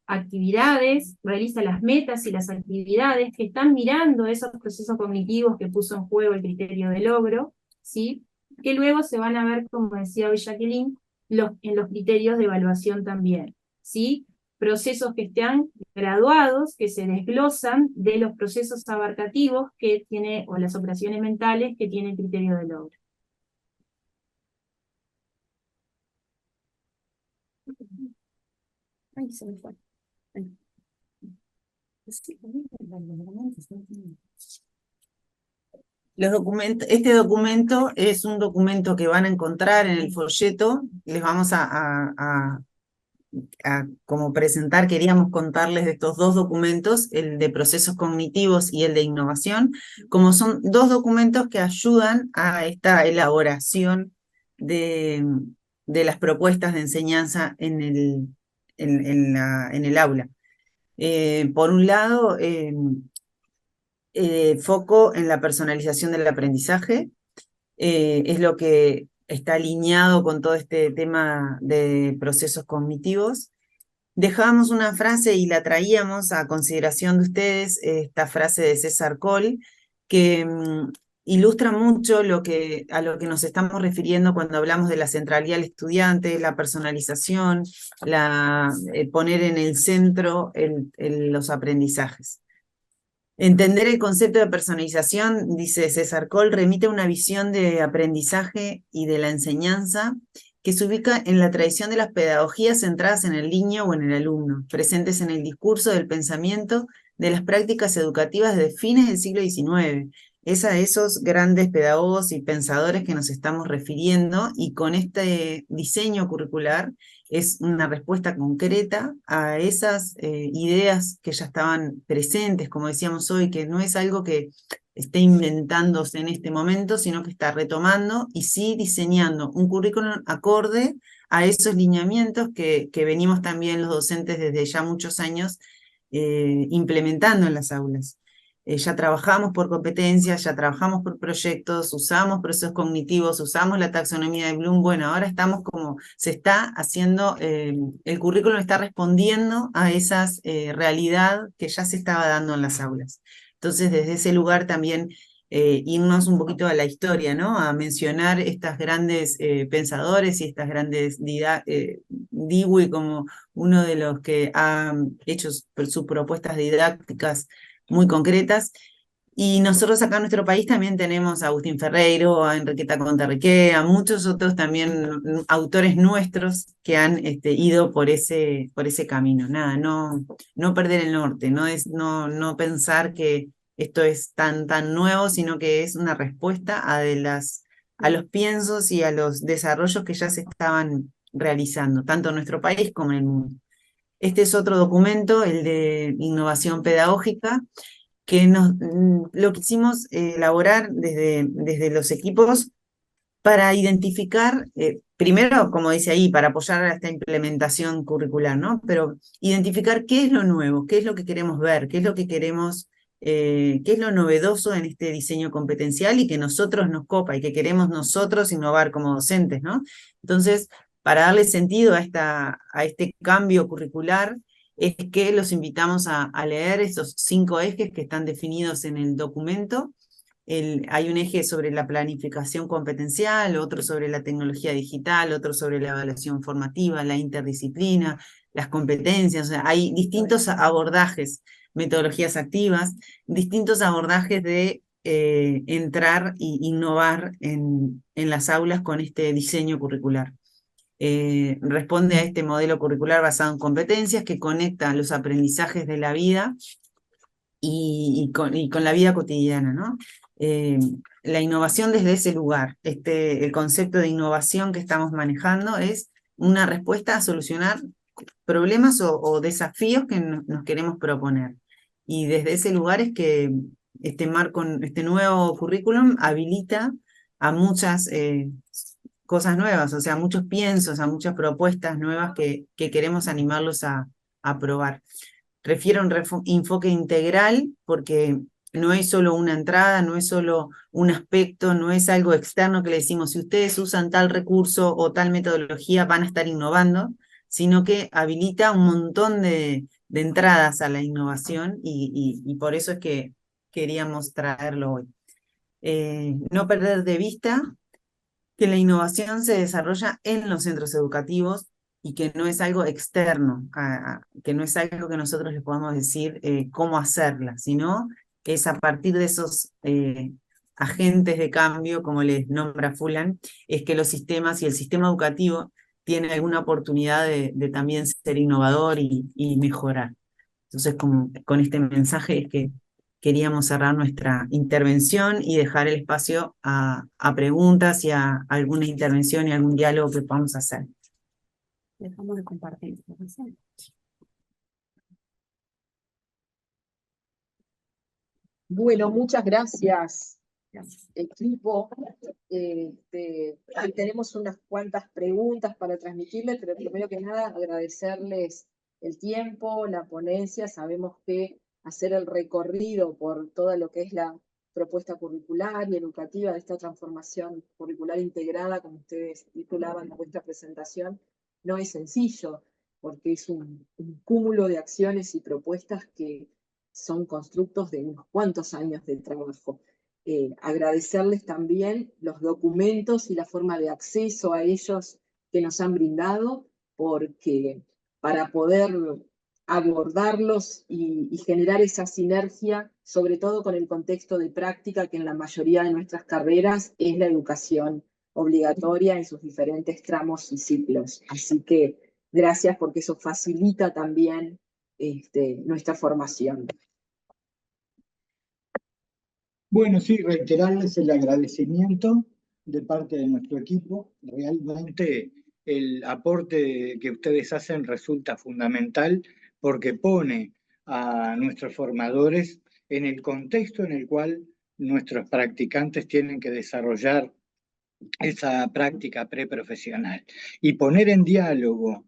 actividades, realiza las metas y las actividades que están mirando esos procesos cognitivos que puso en juego el criterio de logro, ¿sí?, que luego se van a ver, como decía hoy Jacqueline, en los criterios de evaluación también, ¿sí?, procesos que están graduados, que se desglosan de los procesos abarcativos que tiene, o las operaciones mentales que tiene el criterio de logro. Ay, se me fue. Este documento es un documento que van a encontrar en el folleto. Les vamos a como presentar, queríamos contarles de estos dos documentos, el de procesos cognitivos y el de innovación, como son dos documentos que ayudan a esta elaboración de las propuestas de enseñanza en el aula. Por un lado, foco en la personalización del aprendizaje, es lo que está alineado con todo este tema de procesos cognitivos. Dejábamos una frase y la traíamos a consideración de ustedes, esta frase de César Coll, que ilustra mucho a lo que nos estamos refiriendo cuando hablamos de la centralidad del estudiante, la personalización, poner en el centro los aprendizajes. Entender el concepto de personalización, dice César Coll, remite a una visión de aprendizaje y de la enseñanza que se ubica en la tradición de las pedagogías centradas en el niño o en el alumno, presentes en el discurso del pensamiento de las prácticas educativas desde fines del siglo XIX. Es a esos grandes pedagogos y pensadores que nos estamos refiriendo, y con este diseño curricular es una respuesta concreta a esas ideas que ya estaban presentes, como decíamos hoy, que no es algo que esté inventándose en este momento, sino que está retomando y sí diseñando un currículum acorde a esos lineamientos que venimos también los docentes desde ya muchos años implementando en las aulas. Ya trabajamos por competencias, ya trabajamos por proyectos, usamos procesos cognitivos, usamos la taxonomía de Bloom. Bueno, ahora estamos como, se está haciendo, el currículum está respondiendo a esa realidad que ya se estaba dando en las aulas. Entonces, desde ese lugar también irnos un poquito a la historia, ¿no? A mencionar estas grandes pensadores y estas grandes Dewey como uno de los que ha hecho sus propuestas didácticas muy concretas. Y nosotros acá en nuestro país también tenemos a Agustín Ferreiro, a Enriqueta Contarriqué, a muchos otros también autores nuestros que han ido por ese camino. Nada, no perder el norte, no pensar que esto es tan nuevo, sino que es una respuesta a los piensos y a los desarrollos que ya se estaban realizando, tanto en nuestro país como en el mundo. Este es otro documento, el de innovación pedagógica, que lo quisimos elaborar desde los equipos para identificar, primero, como dice ahí, para apoyar a esta implementación curricular, ¿no? Pero identificar qué es lo nuevo, qué es lo que queremos ver, qué es lo que queremos, qué es lo novedoso en este diseño competencial y que nosotros nos copa y que queremos nosotros innovar como docentes, ¿no? Entonces, para darle sentido a este cambio curricular, es que los invitamos a leer esos 5 ejes que están definidos en el documento. Hay un eje sobre la planificación competencial, otro sobre la tecnología digital, otro sobre la evaluación formativa, la interdisciplina, las competencias. O sea, hay distintos abordajes, metodologías activas, distintos abordajes de entrar e innovar en las aulas con este diseño curricular. Responde a este modelo curricular basado en competencias que conecta los aprendizajes de la vida y con la vida cotidiana, ¿no? La innovación desde ese lugar, el concepto de innovación que estamos manejando es una respuesta a solucionar problemas o desafíos que nos queremos proponer. Y desde ese lugar es que este nuevo currículum habilita a muchas cosas nuevas, o sea, a muchos piensos, a muchas propuestas nuevas que queremos animarlos a probar. Refiero a un enfoque integral porque no es solo una entrada, no es solo un aspecto, no es algo externo que le decimos, si ustedes usan tal recurso o tal metodología van a estar innovando, sino que habilita un montón de entradas a la innovación y por eso es que queríamos traerlo hoy. No perder de vista que la innovación se desarrolla en los centros educativos y que no es algo externo, que no es algo que nosotros les podamos decir cómo hacerla, sino que es a partir de esos agentes de cambio, como les nombra Fulan, es que los sistemas y el sistema educativo tiene alguna oportunidad de también ser innovador y mejorar. Entonces, con este mensaje es que queríamos cerrar nuestra intervención y dejar el espacio a preguntas y a alguna intervención y algún diálogo que podamos hacer. Dejamos de compartir. Bueno, muchas gracias, equipo. Tenemos unas cuantas preguntas para transmitirles, pero primero que nada agradecerles el tiempo, la ponencia. Sabemos que hacer el recorrido por todo lo que es la propuesta curricular y educativa de esta transformación curricular integrada, como ustedes titulaban en vuestra presentación, no es sencillo, porque es un cúmulo de acciones y propuestas que son constructos de unos cuantos años de trabajo. Agradecerles también los documentos y la forma de acceso a ellos que nos han brindado, porque para poder abordarlos y generar esa sinergia, sobre todo con el contexto de práctica que en la mayoría de nuestras carreras es la educación obligatoria en sus diferentes tramos y ciclos. Así que gracias porque eso facilita también nuestra formación. Bueno, sí, reiterarles el agradecimiento de parte de nuestro equipo. Realmente el aporte que ustedes hacen resulta fundamental porque pone a nuestros formadores en el contexto en el cual nuestros practicantes tienen que desarrollar esa práctica preprofesional y poner en diálogo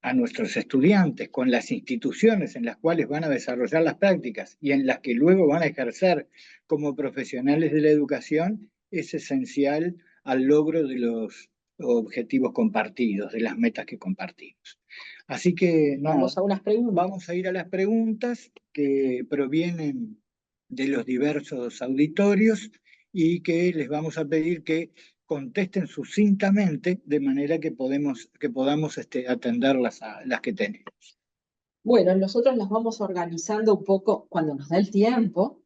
a nuestros estudiantes con las instituciones en las cuales van a desarrollar las prácticas y en las que luego van a ejercer como profesionales de la educación es esencial al logro de los objetivos compartidos, de las metas que compartimos. Así que vamos a unas preguntas. Vamos a ir a las preguntas que provienen de los diversos auditorios y que les vamos a pedir que contesten sucintamente de manera que podamos atender las que tenemos. Bueno, nosotros las vamos organizando un poco cuando nos da el tiempo,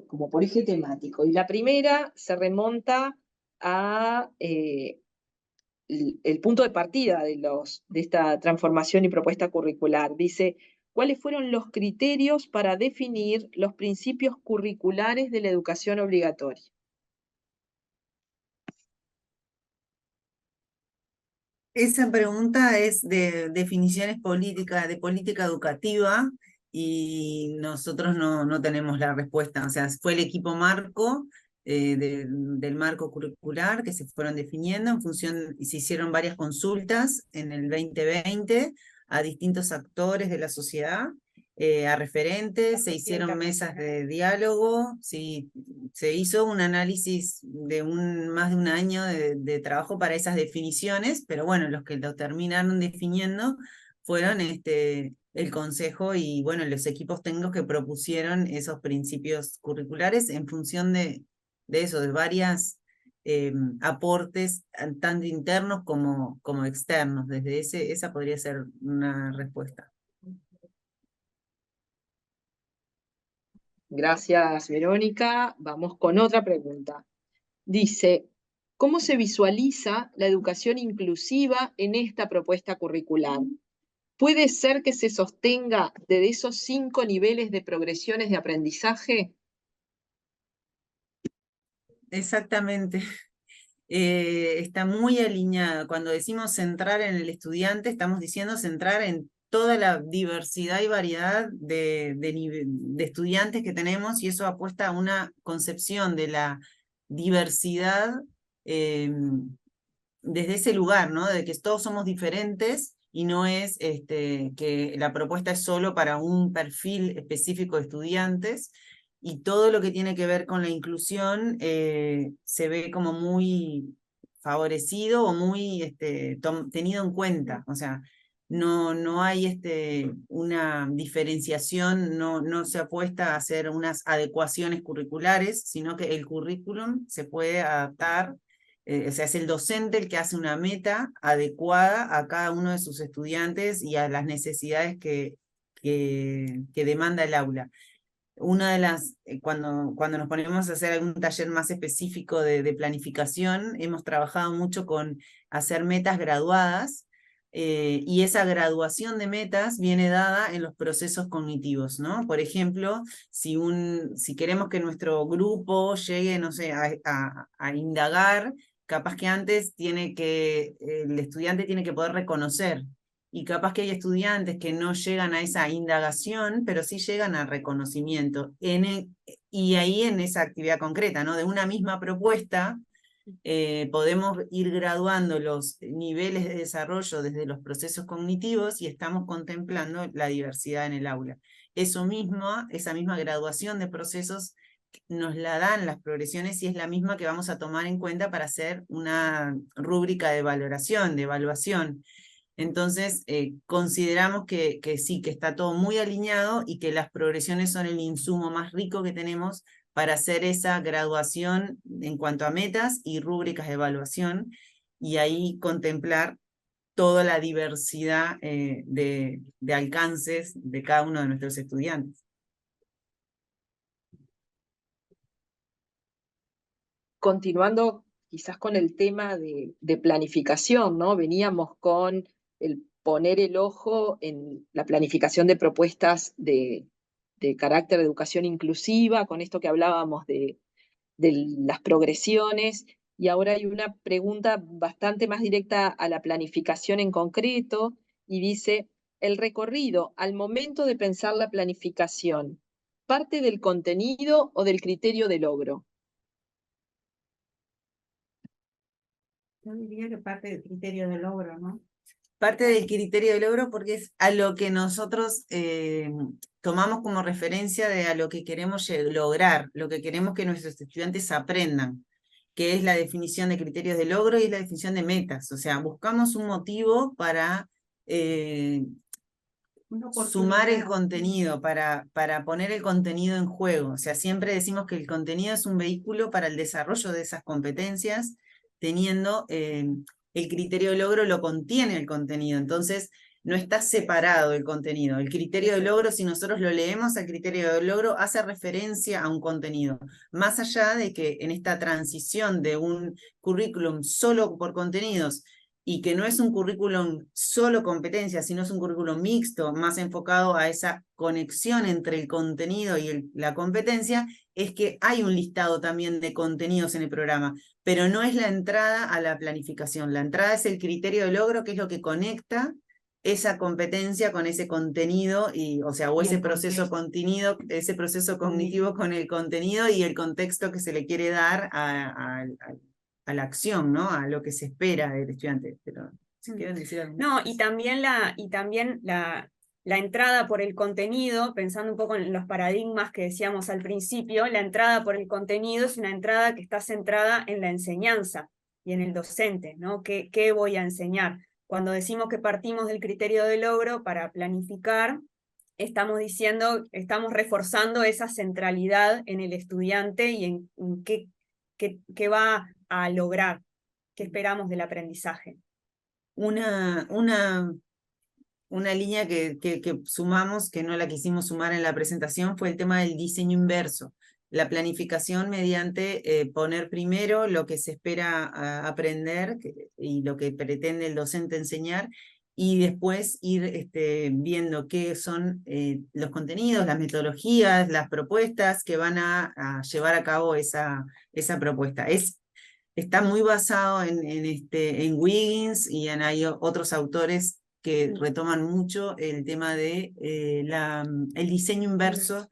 como por eje temático. Y la primera se remonta a el punto de partida de esta transformación y propuesta curricular. Dice, ¿cuáles fueron los criterios para definir los principios curriculares de la educación obligatoria? Esa pregunta es de definiciones políticas, de política educativa, y nosotros no tenemos la respuesta. O sea, fue el equipo marco del marco curricular que se fueron definiendo en función, y se hicieron varias consultas en el 2020 a distintos actores de la sociedad, a referentes, se hicieron mesas de diálogo, sí, se hizo un análisis de más de un año de trabajo para esas definiciones, pero bueno, los que lo terminaron definiendo fueron el consejo y bueno, los equipos técnicos que propusieron esos principios curriculares en función de eso, de varias aportes, tanto internos como externos. Desde esa podría ser una respuesta. Gracias, Verónica. Vamos con otra pregunta. Dice, ¿cómo se visualiza la educación inclusiva en esta propuesta curricular? ¿Puede ser que se sostenga desde esos 5 niveles de progresiones de aprendizaje? Exactamente. Está muy alineado. Cuando decimos centrar en el estudiante, estamos diciendo centrar en toda la diversidad y variedad de estudiantes que tenemos, y eso apuesta a una concepción de la diversidad desde ese lugar, ¿no? De que todos somos diferentes y no es que la propuesta es solo para un perfil específico de estudiantes, y todo lo que tiene que ver con la inclusión se ve como muy favorecido o muy tenido en cuenta. O sea, no hay una diferenciación, no se apuesta a hacer unas adecuaciones curriculares, sino que el currículum se puede adaptar. O sea, es el docente el que hace una meta adecuada a cada uno de sus estudiantes y a las necesidades que demanda el aula. Una de las, cuando nos ponemos a hacer algún taller más específico de planificación, hemos trabajado mucho con hacer metas graduadas, y esa graduación de metas viene dada en los procesos cognitivos, ¿no? Por ejemplo, si queremos que nuestro grupo llegue, no sé, a indagar, capaz que antes el estudiante tiene que poder reconocer. Y capaz que hay estudiantes que no llegan a esa indagación, pero sí llegan al reconocimiento. Y ahí en esa actividad concreta, ¿no? De una misma propuesta, podemos ir graduando los niveles de desarrollo desde los procesos cognitivos y estamos contemplando la diversidad en el aula. Esa misma graduación de procesos nos la dan las progresiones, y es la misma que vamos a tomar en cuenta para hacer una rúbrica de valoración, de evaluación. Entonces, consideramos que sí, que está todo muy alineado y que las progresiones son el insumo más rico que tenemos para hacer esa graduación en cuanto a metas y rúbricas de evaluación, y ahí contemplar toda la diversidad de alcances de cada uno de nuestros estudiantes. Continuando quizás con el tema de planificación, ¿no? Veníamos con el poner el ojo en la planificación de propuestas de carácter de educación inclusiva, con esto que hablábamos de las progresiones, y ahora hay una pregunta bastante más directa a la planificación en concreto, y dice, el recorrido al momento de pensar la planificación, ¿parte del contenido o del criterio de logro? Yo diría que parte del criterio de logro, ¿no? Parte del criterio de logro, porque es a lo que nosotros tomamos como referencia a lo que queremos lograr, lo que queremos que nuestros estudiantes aprendan, que es la definición de criterios de logro y es la definición de metas. O sea, buscamos un motivo para sumar el contenido, para poner el contenido en juego. O sea, siempre decimos que el contenido es un vehículo para el desarrollo de esas competencias, teniendo el criterio de logro lo contiene el contenido, entonces no está separado el contenido. El criterio de logro, si nosotros lo leemos, el criterio de logro hace referencia a un contenido, más allá de que en esta transición de un currículum solo por contenidos y que no es un currículum solo competencias, sino es un currículum mixto, más enfocado a esa conexión entre el contenido y la competencia, es que hay un listado también de contenidos en el programa, pero no es la entrada a la planificación. La entrada es el criterio de logro, que es lo que conecta esa competencia con ese contenido, o ese proceso contenido, ese proceso cognitivo con el contenido y el contexto que se le quiere dar a la acción, ¿no? A lo que se espera del estudiante. Pero, si quieren decir algo. No, y también la entrada por el contenido, pensando un poco en los paradigmas que decíamos al principio, la entrada por el contenido es una entrada que está centrada en la enseñanza y en el docente, ¿no? ¿Qué voy a enseñar? Cuando decimos que partimos del criterio de logro para planificar, estamos reforzando esa centralidad en el estudiante y en qué va a lograr, qué esperamos del aprendizaje. Una línea que sumamos, que no la quisimos sumar en la presentación, fue el tema del diseño inverso. La planificación mediante poner primero lo que se espera aprender y lo que pretende el docente enseñar, y después ir viendo qué son los contenidos, las metodologías, las propuestas que van a llevar a cabo esa propuesta. Está muy basado en Wiggins, y hay otros autores que retoman mucho el tema de el diseño inverso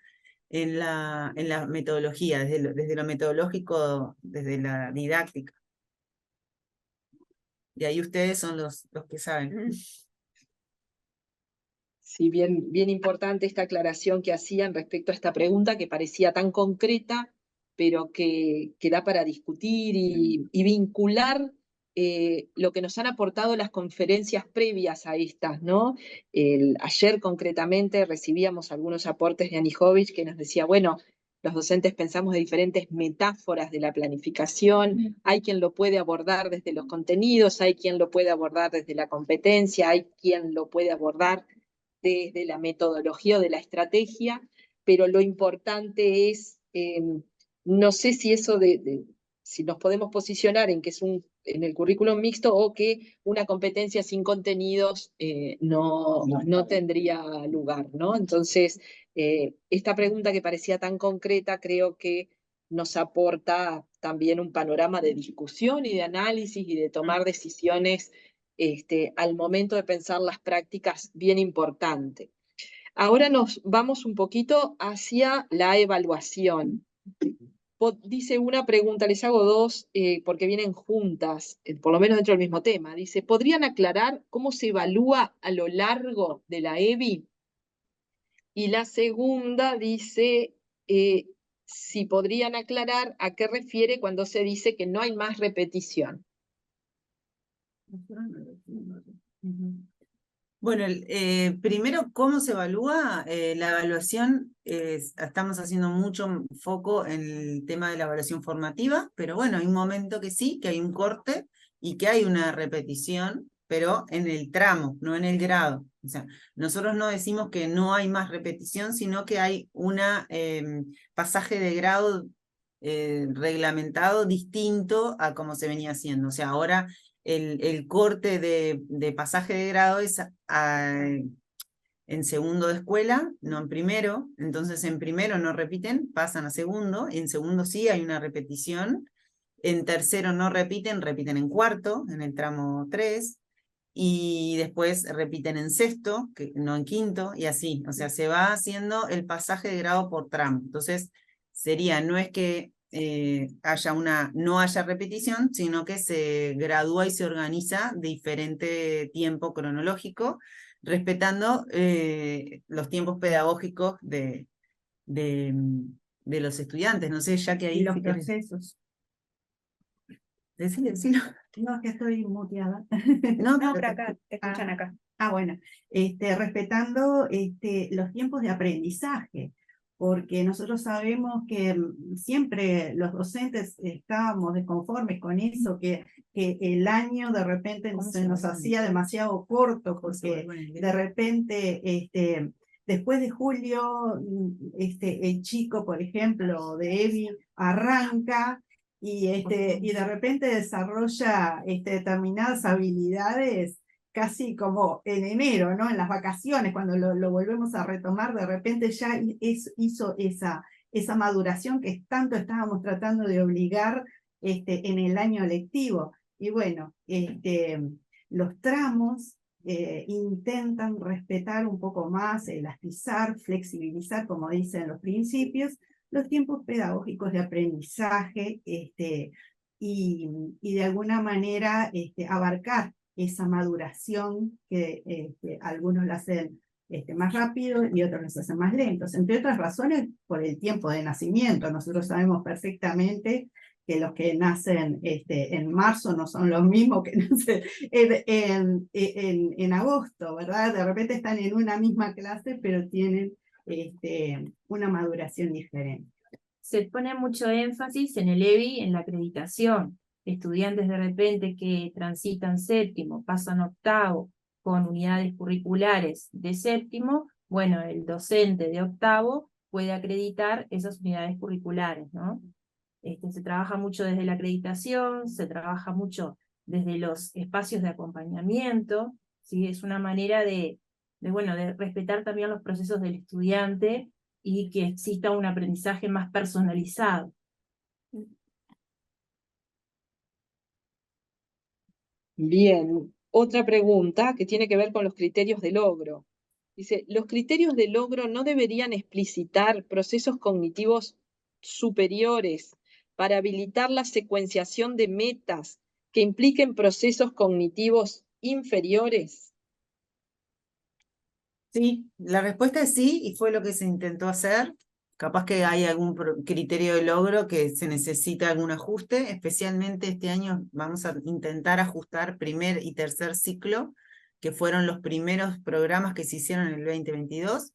en la metodología, desde lo metodológico, desde la didáctica. Y ahí ustedes son los que saben. Sí, bien importante esta aclaración que hacían respecto a esta pregunta que parecía tan concreta, pero que da para discutir y vincular lo que nos han aportado las conferencias previas a estas, ¿no? Ayer concretamente recibíamos algunos aportes de Anijovic que nos decía, bueno, los docentes pensamos de diferentes metáforas de la planificación, hay quien lo puede abordar desde los contenidos, hay quien lo puede abordar desde la competencia, hay quien lo puede abordar desde la metodología o de la estrategia, pero lo importante es, no sé si eso si nos podemos posicionar en que es en el currículum mixto o que una competencia sin contenidos no tendría lugar, ¿no? Entonces, esta pregunta que parecía tan concreta creo que nos aporta también un panorama de discusión y de análisis y de tomar decisiones al momento de pensar las prácticas bien importante. Ahora nos vamos un poquito hacia la evaluación. Dice una pregunta, les hago dos porque vienen juntas, por lo menos dentro del mismo tema. Dice, ¿podrían aclarar cómo se evalúa a lo largo de la EBI? Y la segunda dice, si podrían aclarar a qué refiere cuando se dice que no hay más repetición. Bueno, primero, ¿cómo se evalúa? La evaluación, estamos haciendo mucho foco en el tema de la evaluación formativa, pero bueno, hay un momento que sí, que hay un corte y que hay una repetición, pero en el tramo, no en el grado. O sea, nosotros no decimos que no hay más repetición, sino que hay un pasaje de grado reglamentado distinto a como se venía haciendo. O sea, ahora el corte de pasaje de grado es en segundo de escuela, no en primero. Entonces en primero no repiten, pasan a segundo. En segundo sí hay una repetición. En tercero no repiten, repiten en cuarto, en el tramo 3. Y después repiten en sexto, no en quinto, y así. O sea, se va haciendo el pasaje de grado por tramo. Entonces sería, no es que no haya repetición, sino que se gradúa y se organiza de diferente tiempo cronológico, respetando los tiempos pedagógicos de los estudiantes. No sé, ya que ahí... Y los procesos. Decilo. No, que estoy muteada. No, por acá, te escuchan acá. Bueno, respetando los tiempos de aprendizaje, porque nosotros sabemos que siempre los docentes estábamos desconformes con eso, que el año de repente se nos hacía demasiado corto, porque de repente después de julio el chico, por ejemplo, de EBI arranca y de repente desarrolla determinadas habilidades casi como en enero, ¿no? En las vacaciones, cuando lo volvemos a retomar, de repente ya hizo esa maduración que tanto estábamos tratando de obligar en el año lectivo. Y bueno, los tramos intentan respetar un poco más, elastizar, flexibilizar, como dicen los principios, los tiempos pedagógicos de aprendizaje y de alguna manera abarcar esa maduración que algunos la hacen más rápido y otros los hacen más lentos. Entre otras razones, por el tiempo de nacimiento. Nosotros sabemos perfectamente que los que nacen en marzo no son los mismos que nacen en agosto, ¿verdad? De repente están en una misma clase, pero tienen una maduración diferente. Se pone mucho énfasis en el EBI, en la acreditación. Estudiantes de repente que transitan séptimo, pasan octavo con unidades curriculares de séptimo, bueno, el docente de octavo puede acreditar esas unidades curriculares, ¿no? Se trabaja mucho desde la acreditación, se trabaja mucho desde los espacios de acompañamiento, ¿sí? Es una manera de respetar también los procesos del estudiante y que exista un aprendizaje más personalizado. Bien, otra pregunta que tiene que ver con los criterios de logro. Dice, ¿los criterios de logro no deberían explicitar procesos cognitivos superiores para habilitar la secuenciación de metas que impliquen procesos cognitivos inferiores? Sí, la respuesta es sí, y fue lo que se intentó hacer. Capaz que hay algún criterio de logro que se necesita algún ajuste, especialmente este año vamos a intentar ajustar primer y tercer ciclo, que fueron los primeros programas que se hicieron en el 2022,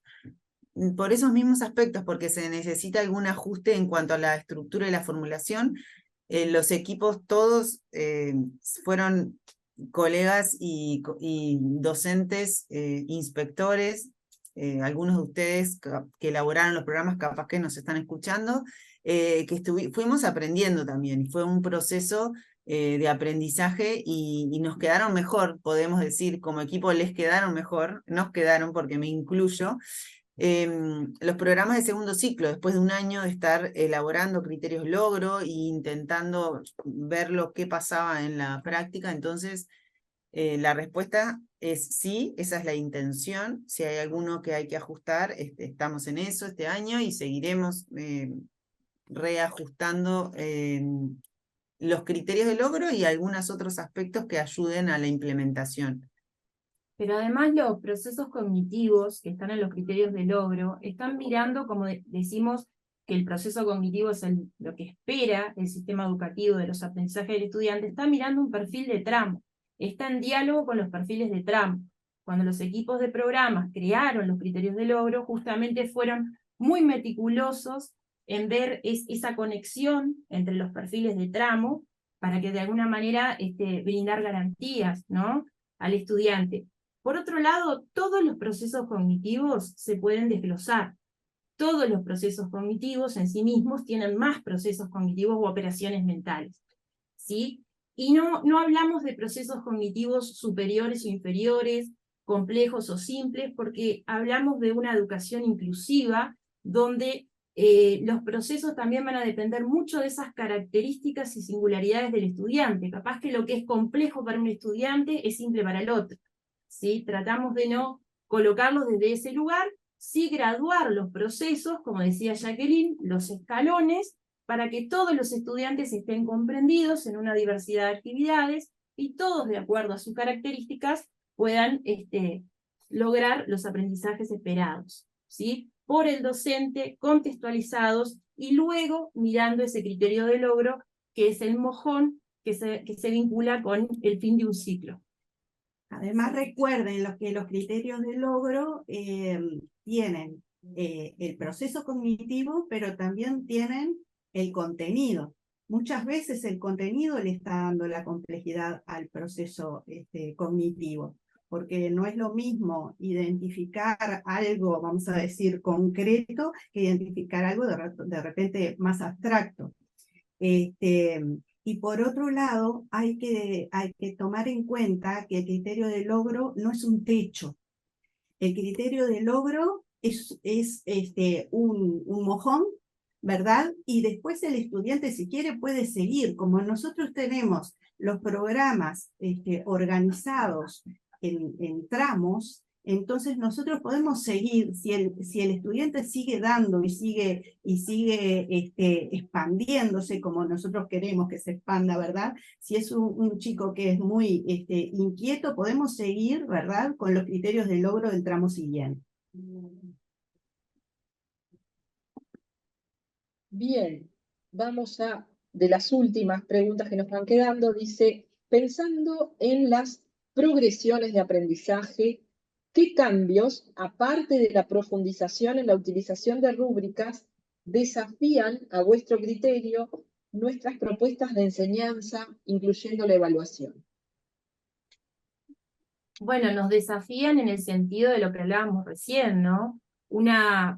por esos mismos aspectos, porque se necesita algún ajuste en cuanto a la estructura y la formulación. Los equipos todos fueron colegas y docentes, inspectores, algunos de ustedes que elaboraron los programas capaz que nos están escuchando, que fuimos aprendiendo también, y fue un proceso de aprendizaje y nos quedaron mejor, podemos decir, como equipo les quedaron mejor, nos quedaron porque me incluyo, los programas de segundo ciclo, después de un año de estar elaborando criterios logro e intentando ver lo que pasaba en la práctica. Entonces la respuesta es sí, esa es la intención. Si hay alguno que hay que ajustar, estamos en eso este año y seguiremos reajustando los criterios de logro y algunos otros aspectos que ayuden a la implementación. Pero además los procesos cognitivos que están en los criterios de logro están mirando, como decimos, que el proceso cognitivo es lo que espera el sistema educativo de los aprendizajes del estudiante, está mirando un perfil de tramo, está en diálogo con los perfiles de tramo. Cuando los equipos de programas crearon los criterios de logro, justamente fueron muy meticulosos en ver esa conexión entre los perfiles de tramo para que de alguna manera brindar garantías, ¿no?, al estudiante. Por otro lado, todos los procesos cognitivos se pueden desglosar. Todos los procesos cognitivos en sí mismos tienen más procesos cognitivos u operaciones mentales, ¿sí? Y no hablamos de procesos cognitivos superiores o inferiores, complejos o simples, porque hablamos de una educación inclusiva, donde los procesos también van a depender mucho de esas características y singularidades del estudiante. Capaz que lo que es complejo para un estudiante es simple para el otro. ¿Sí? Tratamos de no colocarlos desde ese lugar, sí graduar los procesos, como decía Jacqueline, los escalones, para que todos los estudiantes estén comprendidos en una diversidad de actividades y todos, de acuerdo a sus características, puedan lograr los aprendizajes esperados, ¿sí?, por el docente, contextualizados, y luego mirando ese criterio de logro, que es el mojón que se vincula con el fin de un ciclo. Además, recuerden que los criterios de logro tienen el proceso cognitivo, pero también tienen el contenido. Muchas veces el contenido le está dando la complejidad al proceso cognitivo, porque no es lo mismo identificar algo, vamos a decir, concreto, que identificar algo de repente más abstracto. Y por otro lado, hay que tomar en cuenta que el criterio de logro no es un techo. El criterio de logro es un mojón, ¿verdad? Y después el estudiante, si quiere, puede seguir. Como nosotros tenemos los programas organizados en tramos, entonces nosotros podemos seguir, si el estudiante sigue dando y sigue expandiéndose como nosotros queremos que se expanda, ¿verdad? Si es un chico que es muy inquieto, podemos seguir, ¿verdad?, con los criterios de logro del tramo siguiente. Bien, vamos a, de las últimas preguntas que nos van quedando, dice, pensando en las progresiones de aprendizaje, ¿qué cambios, aparte de la profundización en la utilización de rúbricas, desafían a vuestro criterio nuestras propuestas de enseñanza, incluyendo la evaluación? Bueno, nos desafían en el sentido de lo que hablábamos recién, ¿no?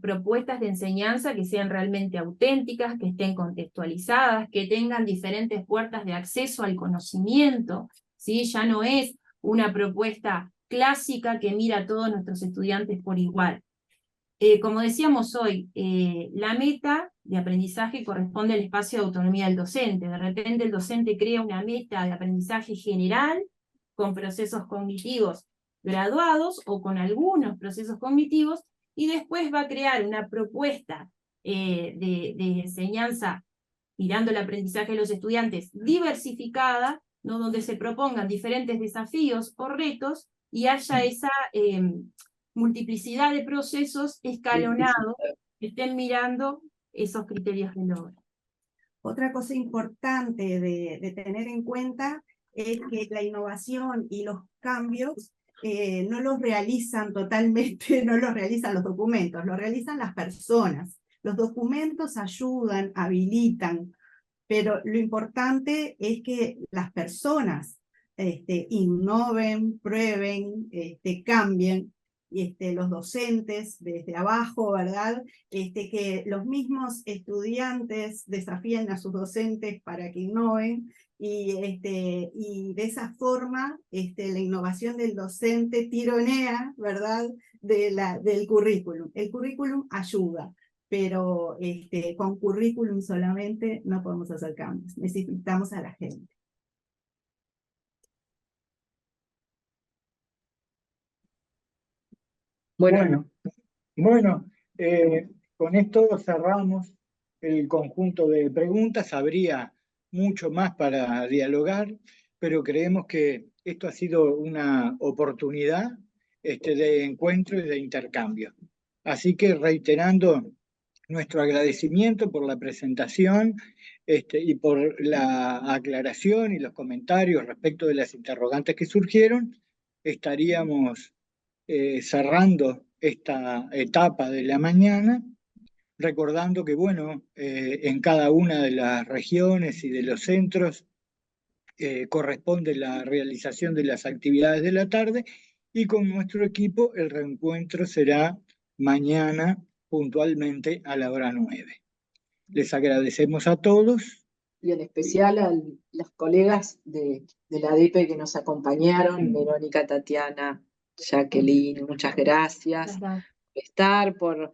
Propuestas de enseñanza que sean realmente auténticas, que estén contextualizadas, que tengan diferentes puertas de acceso al conocimiento, ¿sí? Ya no es una propuesta clásica que mira a todos nuestros estudiantes por igual. Como decíamos hoy, la meta de aprendizaje corresponde al espacio de autonomía del docente. De repente el docente crea una meta de aprendizaje general, con procesos cognitivos graduados o con algunos procesos cognitivos, y después va a crear una propuesta de enseñanza mirando el aprendizaje de los estudiantes diversificada, ¿no? Donde se propongan diferentes desafíos o retos y haya esa multiplicidad de procesos escalonados que estén mirando esos criterios de logro. Otra cosa importante de tener en cuenta es que la innovación y los cambios no los realizan totalmente, no los realizan los documentos, los realizan las personas. Los documentos ayudan, habilitan, pero lo importante es que las personas innoven, prueben, cambien, los docentes desde abajo, ¿verdad? Que los mismos estudiantes desafíen a sus docentes para que innoven, y de esa forma la innovación del docente tironea, ¿verdad?, del currículum. El currículum ayuda, pero con currículum solamente no podemos hacer cambios, necesitamos a la gente. Bueno, con esto cerramos el conjunto de preguntas. Habría mucho más para dialogar, pero creemos que esto ha sido una oportunidad de encuentro y de intercambio. Así que reiterando nuestro agradecimiento por la presentación y por la aclaración y los comentarios respecto de las interrogantes que surgieron, estaríamos cerrando esta etapa de la mañana, recordando que, bueno, en cada una de las regiones y de los centros corresponde la realización de las actividades de la tarde, y con nuestro equipo el reencuentro será mañana puntualmente a la hora 9. Les agradecemos a todos. Y en especial a los colegas de la ADEPE que nos acompañaron, Verónica, Tatiana, Jacqueline, muchas gracias por estar, por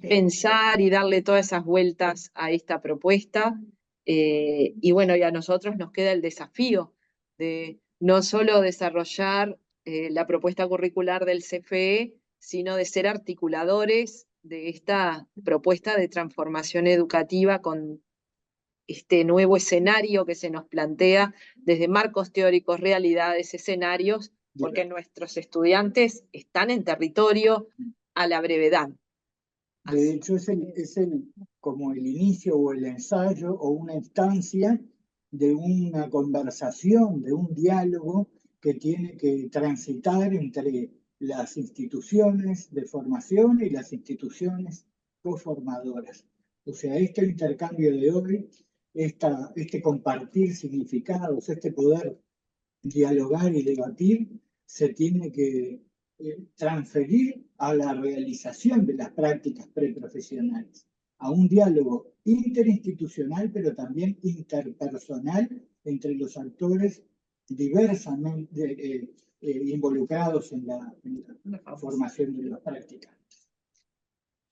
pensar y darle todas esas vueltas a esta propuesta. Y bueno, y a nosotros nos queda el desafío de no solo desarrollar la propuesta curricular del CFE, sino de ser articuladores de esta propuesta de transformación educativa con este nuevo escenario que se nos plantea desde marcos teóricos, realidades, escenarios, porque nuestros estudiantes están en territorio a la brevedad. De hecho, es como el inicio o el ensayo o una instancia de una conversación, de un diálogo que tiene que transitar entre las instituciones de formación y las instituciones coformadoras. O sea, este intercambio de hoy, este compartir significados, este poder dialogar y debatir, se tiene que transferir a la realización de las prácticas preprofesionales. a un diálogo interinstitucional, pero también interpersonal entre los actores diversamente involucrados en la formación de los practicantes.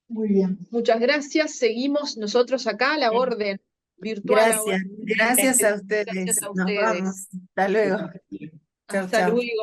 Muy bien. Muchas gracias. Seguimos nosotros acá a la orden virtual. Gracias, gracias a ustedes. Gracias a Nos ustedes. vamos. Hasta luego. Chau, Hasta chau. luego.